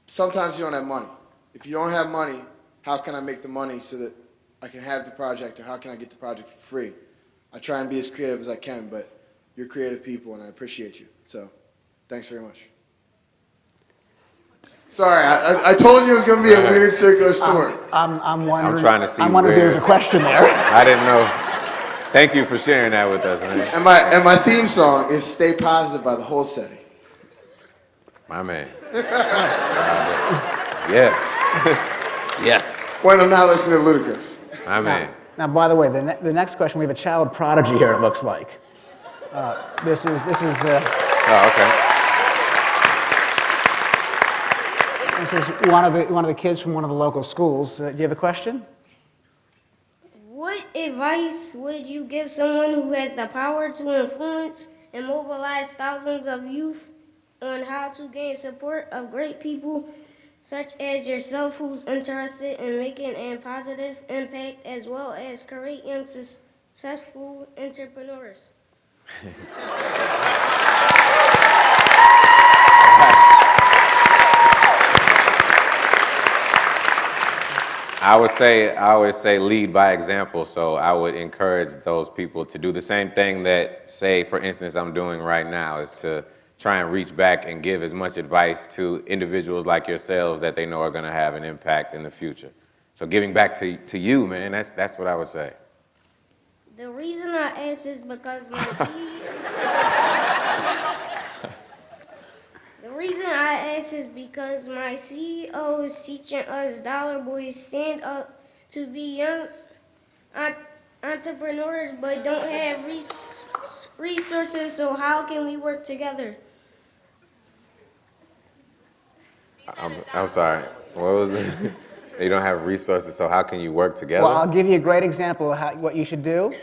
Sometimes you don't have money. If you don't have money, how can I make the money so that I can have the project, or how can I get the project for free? I try and be as creative as I can, but you're creative people, and I appreciate you. So, thanks very much. Sorry, I told you it was going to be a weird circular story. I'm wondering. I'm trying to see I'm wondering if where- there's a question there. I didn't know. Thank you for sharing that with us, man. And my theme song is "Stay Positive" by the Whole Setting. My man. Yes. Yes. When I'm not listening to Ludacris. My man. Now, by the way, the next question, we have a child prodigy here, it looks like. This is Oh, okay. one of the kids from one of the local schools. Do you have a question? What advice would you give someone who has the power to influence and mobilize thousands of youth on how to gain support of great people such as yourself who's interested in making a positive impact as well as creating successful entrepreneurs? I always say lead by example. So I would encourage those people to do the same thing that, say, for instance, I'm doing right now, is to try and reach back and give as much advice to individuals like yourselves that they know are going to have an impact in the future. So giving back to you, man, that's what I would say. The reason I ask is because my The reason I ask is because my CEO is teaching us Dollar Boys stand up to be young entrepreneurs but don't have resources, so how can we work together? I'm sorry. What was it? You don't have resources, so how can you work together? Well, I'll give you a great example of what you should do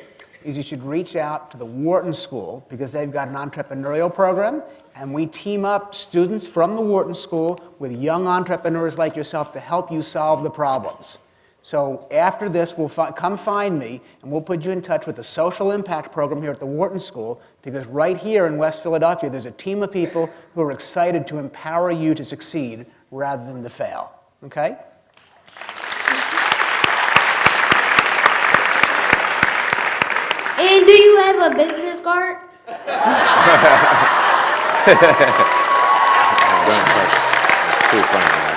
is you should reach out to the Wharton School because they've got an entrepreneurial program, and we team up students from the Wharton School with young entrepreneurs like yourself to help you solve the problems. So after this, come find me, and we'll put you in touch with the social impact program here at the Wharton School, because right here in West Philadelphia, there's a team of people who are excited to empower you to succeed rather than to fail. Okay? And do you have a business card? Too funny, man.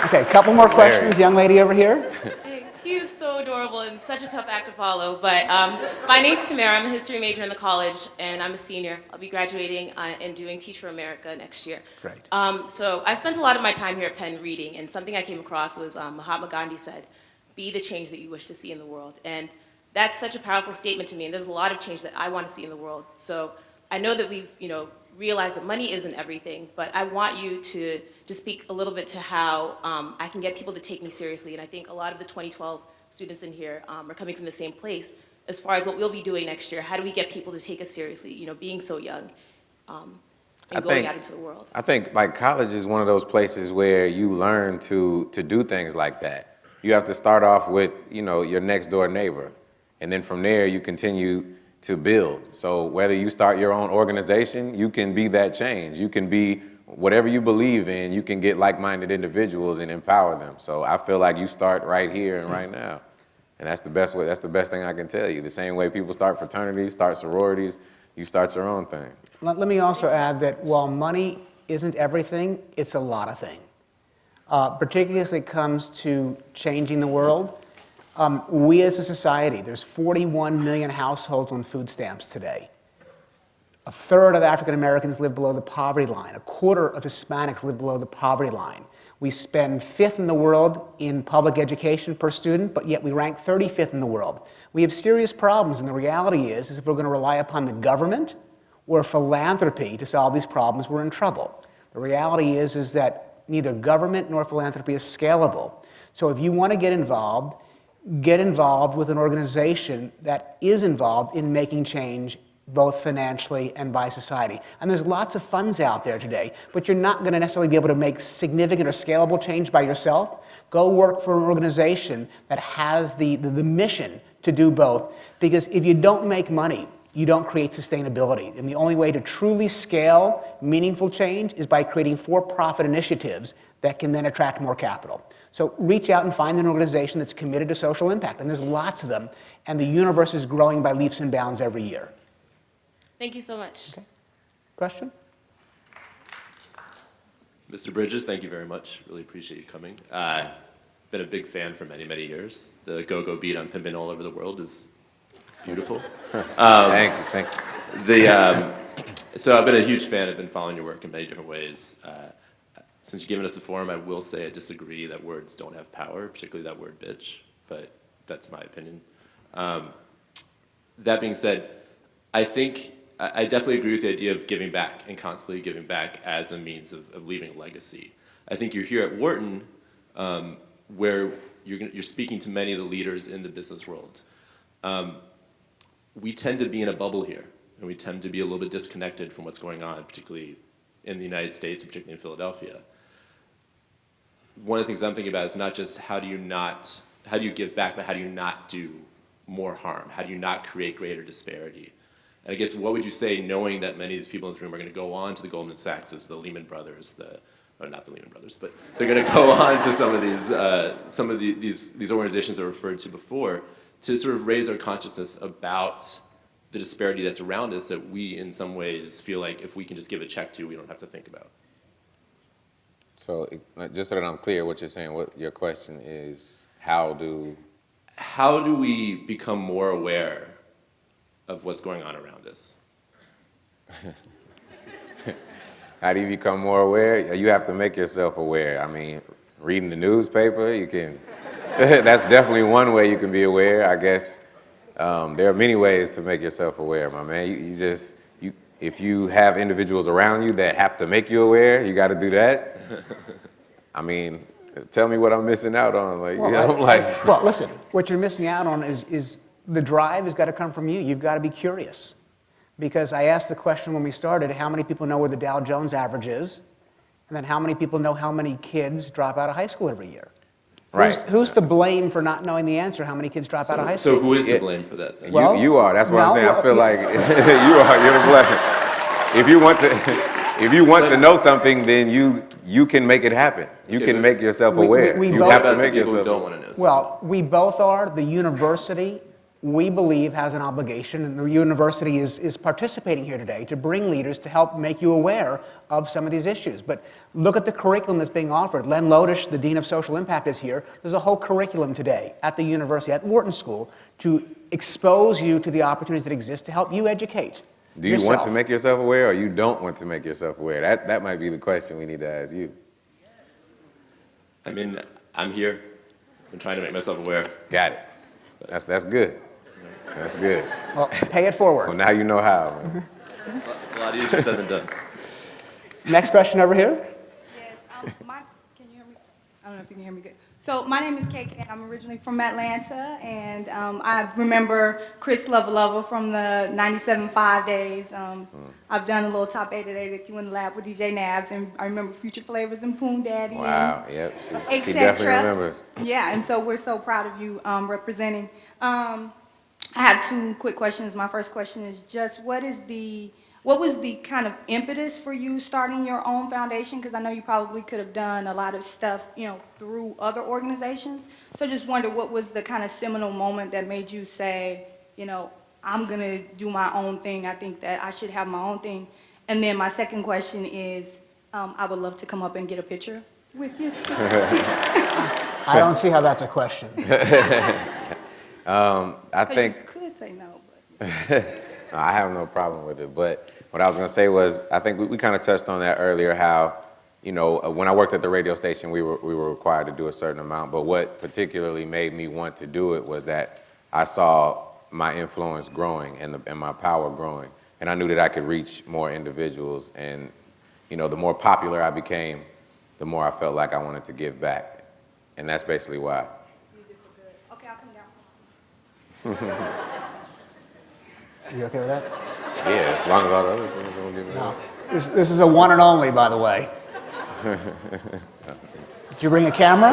Okay, a couple more questions, young lady over here. Thanks. He was so adorable and such a tough act to follow. But my name's Tamara. I'm a history major in the college, and I'm a senior. I'll be graduating and doing Teach for America next year. Great. So I spent a lot of my time here at Penn reading, and something I came across was Mahatma Gandhi said, "Be the change that you wish to see in the world." And that's such a powerful statement to me, and there's a lot of change that I want to see in the world. So I know that we've, realized that money isn't everything, but I want you to speak a little bit to how I can get people to take me seriously. And I think a lot of the 2012 students in here are coming from the same place as far as what we'll be doing next year. How do we get people to take us seriously, being so young and going out into the world? I think like college is one of those places where you learn to do things like that. You have to start off with, your next door neighbor. And then from there, you continue to build. So whether you start your own organization, you can be that change. You can be whatever you believe in, you can get like-minded individuals and empower them. So I feel like you start right here and right now. And that's the best way, that's the best thing I can tell you. The same way people start fraternities, start sororities, you start your own thing. Let me also add that while money isn't everything, it's a lot of things. Particularly as it comes to changing the world. We as a society, there's 41 million households on food stamps today. A third of African Americans live below the poverty line. A quarter of Hispanics live below the poverty line. We spend 5th in the world in public education per student, but yet we rank 35th in the world. We have serious problems, and the reality is if we're going to rely upon the government or philanthropy to solve these problems, we're in trouble. The reality is that neither government nor philanthropy is scalable. So if you want to get involved with an organization that is involved in making change both financially and by society. And there's lots of funds out there today, but you're not going to necessarily be able to make significant or scalable change by yourself. Go work for an organization that has the mission to do both, because if you don't make money, you don't create sustainability. And the only way to truly scale meaningful change is by creating for-profit initiatives that can then attract more capital. So reach out and find an organization that's committed to social impact. And there's lots of them. And the universe is growing by leaps and bounds every year. Thank you so much. Okay. Question? Mr. Bridges, thank you very much. Really appreciate you coming. Been a big fan for many, many years. The go-go beat on Pimpin' All Over the World is beautiful. Thank you. So I've been a huge fan. I've been following your work in many different ways. Since you've given us a forum, I will say I disagree that words don't have power, particularly that word bitch, but that's my opinion. That being said, I think I definitely agree with the idea of giving back and constantly giving back as a means of leaving a legacy. I think you're here at Wharton where you're speaking to many of the leaders in the business world. We tend to be in a bubble here, and we tend to be a little bit disconnected from what's going on, particularly in the United States, and particularly in Philadelphia. One of the things I'm thinking about is not just how do you give back, but how do you not do more harm? How do you not create greater disparity? And I guess what would you say, knowing that many of these people in this room are going to go on to the Goldman Sachs, the Lehman Brothers, or not the Lehman Brothers, but they're going to go on to some of these organizations I referred to before, to sort of raise our consciousness about the disparity that's around us that we, in some ways, feel like if we can just give a check to, we don't have to think about. So just so that I'm clear, what you're saying, what your question is, how do we become more aware of what's going on around us? How do you become more aware? You have to make yourself aware. I mean, reading the newspaper, you can, that's definitely one way you can be aware, I guess. There are many ways to make yourself aware, my man. If you have individuals around you that have to make you aware, you got to do that. I mean, tell me what I'm missing out on. Like, Well, listen, what you're missing out on is the drive has got to come from you. You've got to be curious. Because I asked the question when we started, how many people know where the Dow Jones average is? And then how many people know how many kids drop out of high school every year? Right. Who's to blame for not knowing the answer, how many kids drop out of high school? So who is to blame for that? Then? Well, you are. That's what I'm saying. I feel like you're the blame. If you want to know something, then you can make it happen. You can make yourself aware. You have to make yourself. Don't want to know. Well, we both are. The university, we believe, has an obligation, and the university is participating here today to bring leaders to help make you aware of some of these issues. But look at the curriculum that's being offered. Len Lodish, the Dean of Social Impact, is here. There's a whole curriculum today at the university, at Wharton School, to expose you to the opportunities that exist to help you educate. Do you want to make yourself aware, or you don't want to make yourself aware? That might be the question we need to ask you. I mean, I'm here. I'm trying to make myself aware. Got it. That's good. That's good. Well, pay it forward. Well, now you know how. It's a lot easier said than done. Next question over here. Yes, can you hear me? I don't know if you can hear me good. So my name is KK. I'm originally from Atlanta, and I remember Chris Lover from the 97.5 days. I've done a little top 8 today that you in the lab with DJ Nabs, and I remember Future Flavors and Poon Daddy. Wow, yep, she definitely remembers. Yeah, and so we're so proud of you representing. I have 2 quick questions. My first question is just what was the kind of impetus for you starting your own foundation? Because I know you probably could have done a lot of stuff, through other organizations. So I just wondered what was the kind of seminal moment that made you say, I'm going to do my own thing. I think that I should have my own thing. And then my second question is, I would love to come up and get a picture with you. I don't see how that's a question. I think you could say no, but I have no problem with it. But what I was going to say was, I think we kind of touched on that earlier, how, when I worked at the radio station, we were required to do a certain amount. But what particularly made me want to do it was that I saw my influence growing and my power growing. And I knew that I could reach more individuals. And, the more popular I became, the more I felt like I wanted to give back. And that's basically why. okay, I'll come down. You okay with that? Yeah, as long as all the other students don't give me No. This is a one and only, by the way. Did you bring a camera?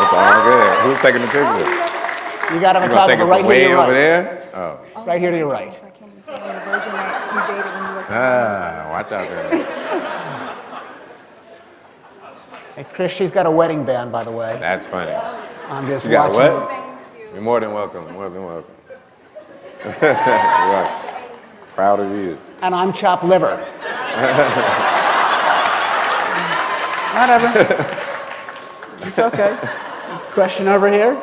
It's all good. Who's taking the picture? You got to have a Take photographer it right from here to way your over right. there? Oh. Right here to your right. Watch out there. Hey, Chris, she's got a wedding band, by the way. That's funny. I'm just You got watching. what? You're more than welcome. More than welcome. You're welcome. Proud of you. And I'm chopped liver. Whatever. It's okay. Question over here.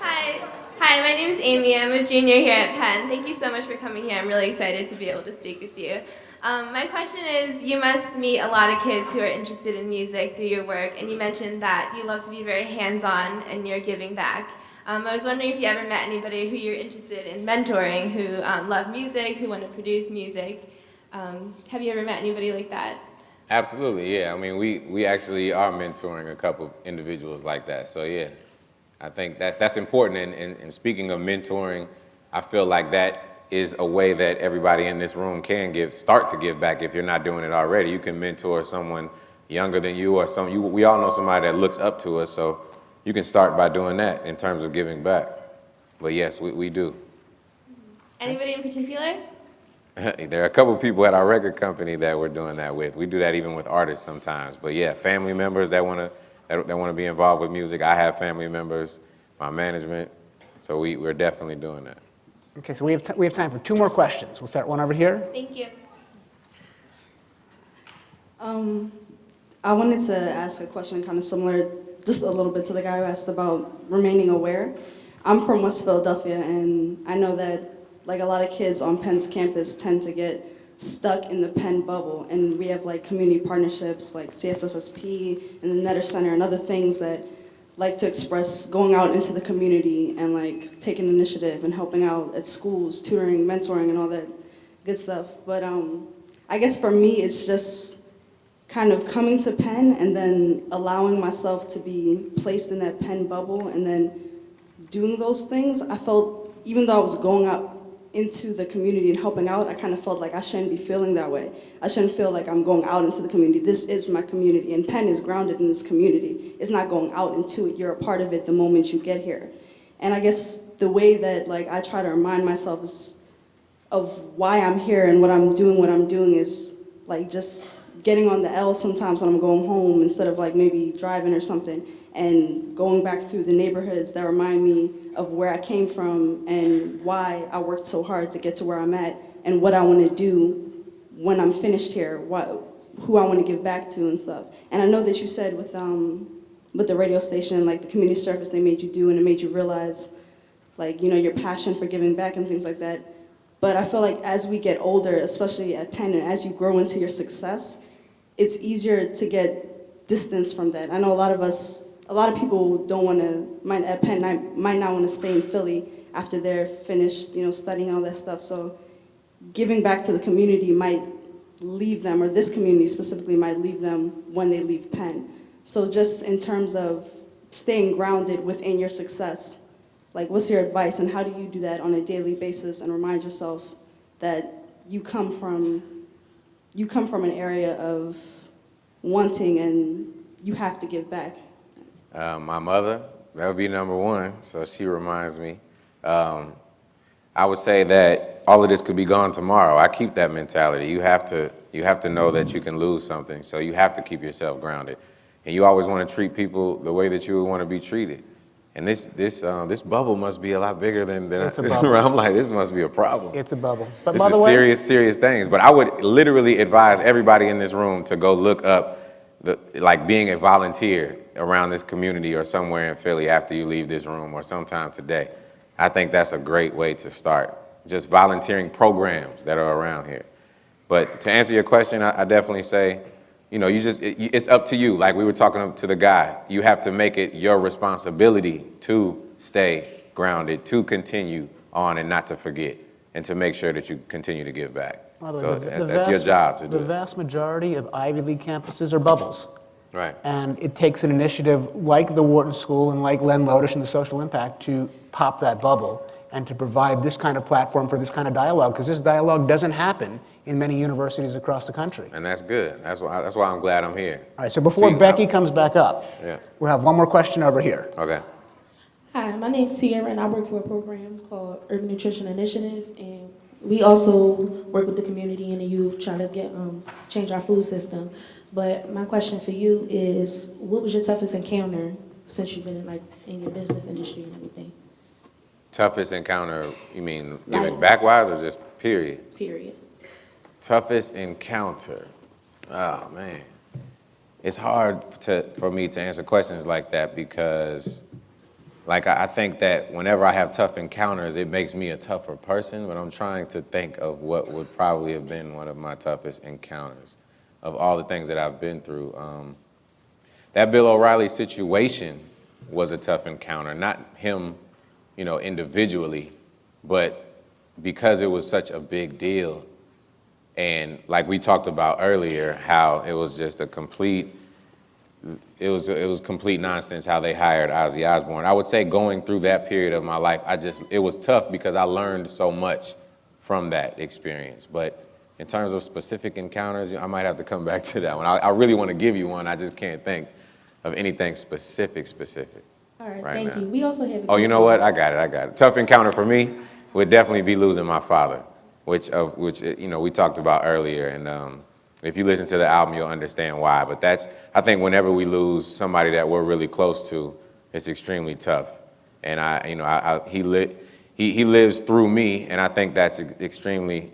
Hi, my name is Amy. I'm a junior here at Penn. Thank you so much for coming here. I'm really excited to be able to speak with you. My question is, you must meet a lot of kids who are interested in music through your work, and you mentioned that you love to be very hands-on and you're giving back. I was wondering if you ever met anybody who you're interested in mentoring, who love music, who want to produce music. Have you ever met anybody like that? Absolutely, yeah. I mean, we actually are mentoring a couple individuals like that. So yeah, I think that's important. And speaking of mentoring, I feel like that is a way that everybody in this room can start to give back if you're not doing it already. You can mentor someone younger than you, or we all know somebody that looks up to us, so you can start by doing that in terms of giving back. But yes, we do. Anybody in particular? There are a couple people at our record company that we're doing that with. We do that even with artists sometimes. But yeah, family members that want to be involved with music. I have family members, my management, so we're definitely doing that. Okay, so we have time for 2 more questions. We'll start one over here. Thank you. I wanted to ask a question kind of similar, just a little bit to the guy who asked about remaining aware. I'm from West Philadelphia, and I know that like a lot of kids on Penn's campus tend to get stuck in the Penn bubble, and we have like community partnerships like CSSSP and the Netter Center and other things that like to express going out into the community and like taking initiative and helping out at schools, tutoring, mentoring, and all that good stuff. But I guess for me, it's just kind of coming to Penn and then allowing myself to be placed in that Penn bubble and then doing those things. I felt, even though I was going out into the community and helping out, I kind of felt like I shouldn't be feeling that way. I shouldn't feel like I'm going out into the community. This is my community, and Penn is grounded in this community. It's not going out into it. You're a part of it the moment you get here. And I guess the way that like I try to remind myself is of why I'm here and what I'm doing is like just getting on the L sometimes when I'm going home instead of like maybe driving or something, and going back through the neighborhoods that remind me of where I came from and why I worked so hard to get to where I'm at and what I want to do when I'm finished here, who I want to give back to and stuff. And I know that you said with the radio station, like the community service they made you do, and it made you realize like, you know, your passion for giving back and things like that. But I feel like as we get older, especially at Penn, and as you grow into your success, it's easier to get distance from that. I know a lot of people don't want to, at Penn, might not want to stay in Philly after they're finished, you know, studying all that stuff. So giving back to the community might leave them, or this community specifically might leave them when they leave Penn. So just in terms of staying grounded within your success, like what's your advice and how do you do that on a daily basis and remind yourself that you come from an area of wanting and you have to give back? My mother, that would be number one, so she reminds me. I would say that all of this could be gone tomorrow. I keep that mentality. You have to know that you can lose something, so you have to keep yourself grounded. And you always want to treat people the way that you would want to be treated. And this bubble must be a lot bigger than It's a bubble. I'm like, this must be a problem. It's a bubble. But This by is the way, serious things. But I would literally advise everybody in this room to go look up like being a volunteer around this community or somewhere in Philly after you leave this room or sometime today. I think that's a great way to start. Just volunteering programs that are around here. But to answer your question, I definitely say, you know, it's up to you. Like we were talking to the guy, you have to make it your responsibility to stay grounded, to continue on and not to forget, and to make sure that you continue to give back. by the way, So the that's your job to do The it. vast majority of Ivy League campuses are bubbles. Right. And it takes an initiative like the Wharton School and like Len Lodish and the Social Impact to pop that bubble and to provide this kind of platform for this kind of dialogue, because this dialogue doesn't happen in many universities across the country. And that's good. That's why I'm glad I'm here. All right, so before Becky comes back up, Yeah. we'll have one more question over here. Okay. Hi, my name's Sierra, and I work for a program called Urban Nutrition Initiative, and we also work with the community and the youth, trying to get change our food system. But my question for you is, what was your toughest encounter since you've been in your business industry and everything? Toughest encounter, you mean giving back-wise or just period? Period. Toughest encounter. Oh, man. It's hard for me to answer questions like that because, like, I think that whenever I have tough encounters, it makes me a tougher person, but I'm trying to think of what would probably have been one of my toughest encounters of all the things that I've been through. That Bill O'Reilly situation was a tough encounter, not him, you know, individually, but because it was such a big deal. And like we talked about earlier, how it was just a complete, it was complete nonsense how they hired Ozzy Osbourne. I would say going through that period of my life, it was tough because I learned so much from that experience. But in terms of specific encounters, I might have to come back to that one. I really want to give you one, I just can't think of anything specific. All right, right thank now. you. We also have. Oh, you know what? I got it. Tough encounter for me would definitely be losing my father, which you know we talked about earlier. And if you listen to the album, you'll understand why. But I think whenever we lose somebody that we're really close to, it's extremely tough. And he lives through me, and I think that's extremely.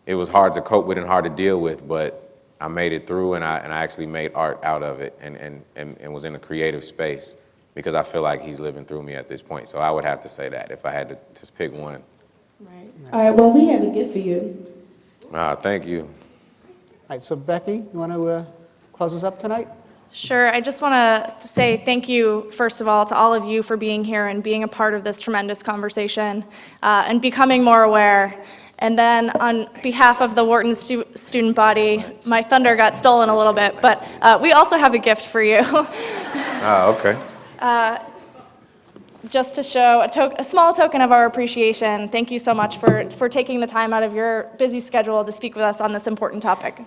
It was hard to cope with and hard to deal with, but I made it through, and I actually made art out of it, and was in a creative space, because I feel like he's living through me at this point. So I would have to say that if I had to just pick one. Right. All right, well, we have a gift for you. Thank you. All right, so Becky, you want to close us up tonight? Sure. I just want to say thank you, first of all, to all of you for being here and being a part of this tremendous conversation and becoming more aware. And then on behalf of the Wharton student body, my thunder got stolen a little bit, but we also have a gift for you. Okay. Just to show a small token of our appreciation. Thank you so much for taking the time out of your busy schedule to speak with us on this important topic.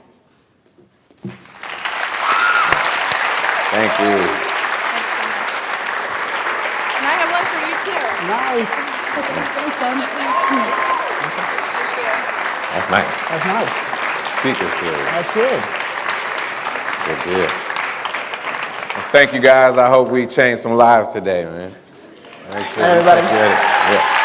Thank you. And I have one for you too. Nice. That's nice. That's nice. Speaker series. That's good. Good deal. Well, thank you guys. I hope we changed some lives today, man. Make sure Everybody. you appreciate it. Yeah.